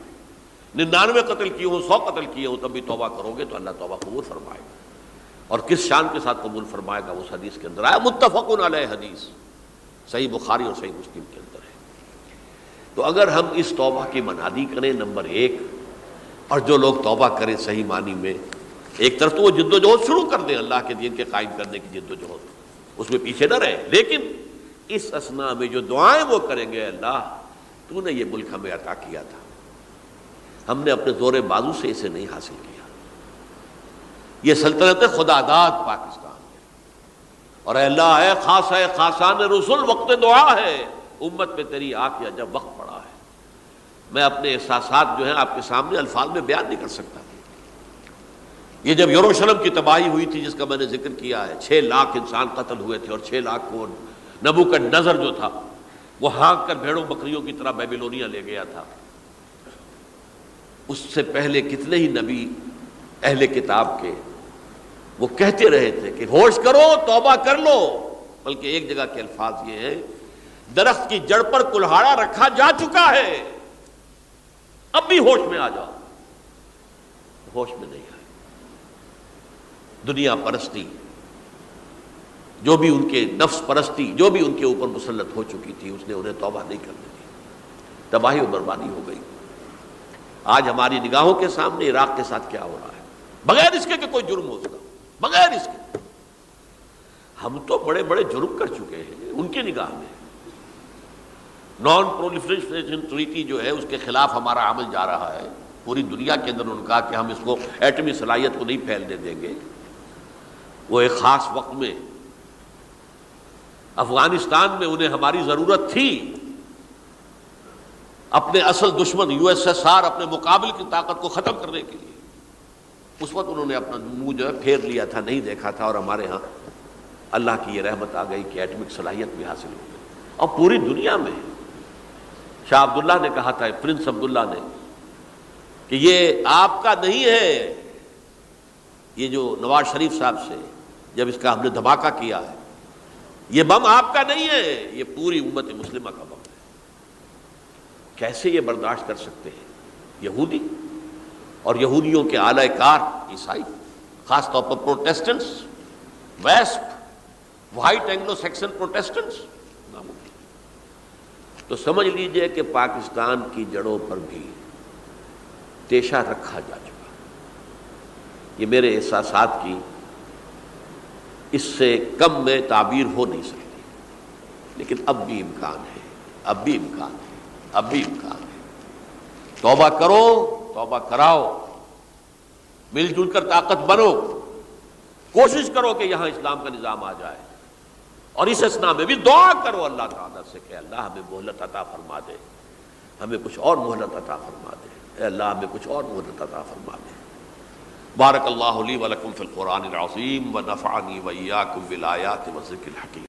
Speaker 1: 99 قتل کیے ہوں، 100 قتل کیے ہوں، تب بھی توبہ کرو گے تو اللہ توبہ قبول فرمائے گا. اور کس شان کے ساتھ قبول فرمائے گا اس حدیث کے اندر آیا، متفق علیہ حدیث صحیح بخاری اور صحیح مسلم کے اندر ہے. تو اگر ہم اس توبہ کی منادی کریں نمبر 1، اور جو لوگ توبہ کریں صحیح معنی میں، ایک طرف تو وہ جد و جہد شروع کر دیں اللہ کے دین کے قائم کرنے کی جد و جہد، اس میں پیچھے نہ رہیں، لیکن اس اثناء میں جو دعائیں وہ کریں گے، اللہ تو نے یہ ملک ہمیں عطا کیا تھا، ہم نے اپنے زور بازو سے اسے نہیں حاصل کیا، یہ سلطنت خدا داد پاکستان ہے، اور اے اللہ اے خاص ہے خاصان رسول وقت دعا ہے، امت پہ تیری آ کیا جب وقت پڑا ہے. میں اپنے احساسات جو ہیں آپ کے سامنے الفاظ میں بیان نہیں کر سکتا. یہ جب یروشلم کی تباہی ہوئی تھی جس کا میں نے ذکر کیا ہے، 6 لاکھ انسان قتل ہوئے تھے، اور 6 لاکھ کو نبوکدنضر جو تھا وہ ہانک کر بھیڑوں بکریوں کی طرح بیبیلونیا لے گیا تھا. اس سے پہلے کتنے ہی نبی اہل کتاب کے وہ کہتے رہے تھے کہ ہوش کرو، توبہ کر لو. بلکہ ایک جگہ کے الفاظ یہ ہیں، درخت کی جڑ پر کلہاڑا رکھا جا چکا ہے، اب بھی ہوش میں آ جاؤ. ہوش میں نہیں آئے. دنیا پرستی جو بھی ان کے نفس پرستی جو بھی ان کے اوپر مسلط ہو چکی تھی، اس نے انہیں توبہ نہیں کرنے دی. تباہی و بربادی ہو گئی. آج ہماری نگاہوں کے سامنے عراق کے ساتھ کیا ہو رہا ہے، بغیر اس کے کہ کوئی جرم ہو سکتا، بغیر اس کے. ہم تو بڑے بڑے جرم کر چکے ہیں ان کی نگاہ میں. نان پرولیفریشن ٹریٹی جو ہے اس کے خلاف ہمارا عمل جا رہا ہے پوری دنیا کے اندر. انہوں نے کہا کہ ہم اس کو ایٹمی صلاحیت کو نہیں پھیلنے دیں گے. وہ ایک خاص وقت میں افغانستان میں انہیں ہماری ضرورت تھی، اپنے اصل دشمن USSR اپنے مقابل کی طاقت کو ختم کرنے کے لیے. اس وقت انہوں نے اپنا منہ جو ہے پھیر لیا تھا، نہیں دیکھا تھا، اور ہمارے ہاں اللہ کی یہ رحمت آ گئی کہ ایٹمک صلاحیت بھی حاصل ہو گئی. اور پوری دنیا میں شاہ عبداللہ نے کہا تھا، پرنس عبداللہ نے، کہ یہ آپ کا نہیں ہے. یہ جو نواز شریف صاحب سے جب اس کا ہم نے دھماکہ کیا ہے، یہ بم آپ کا نہیں ہے، یہ پوری امت مسلمہ کا بم ہے. کیسے یہ برداشت کر سکتے ہیں یہودی اور یہودیوں کے اعلی کار عیسائی، خاص طور پر پروٹیسٹنٹس، ویسپ، وائٹ اینگلو سیکسن پروٹیسٹنٹس. تو سمجھ لیجئے کہ پاکستان کی جڑوں پر بھی تیشہ رکھا جا چکا. یہ میرے احساسات کی اس سے کم میں تعبیر ہو نہیں سکتی، لیکن اب بھی امکان ہے، اب بھی امکان ہے، اب بھی امکان ہے. توبہ کرو، توبہ کراؤ، مل جل کر طاقت بنو، کوشش کرو کہ یہاں اسلام کا نظام آ جائے. اور اس اسنا میں بھی دعا کرو اللہ تعالیٰ سے کہ اللہ ہمیں مہلت عطا فرما دے، ہمیں کچھ اور مہلت عطا فرما دے، اے اللہ ہمیں کچھ اور مہلت عطا فرما دے۔ بارک اللہ لی ولکم فی القرآن العظیم ونفعنی وإیاکم بالآیات والذکر الحکیم۔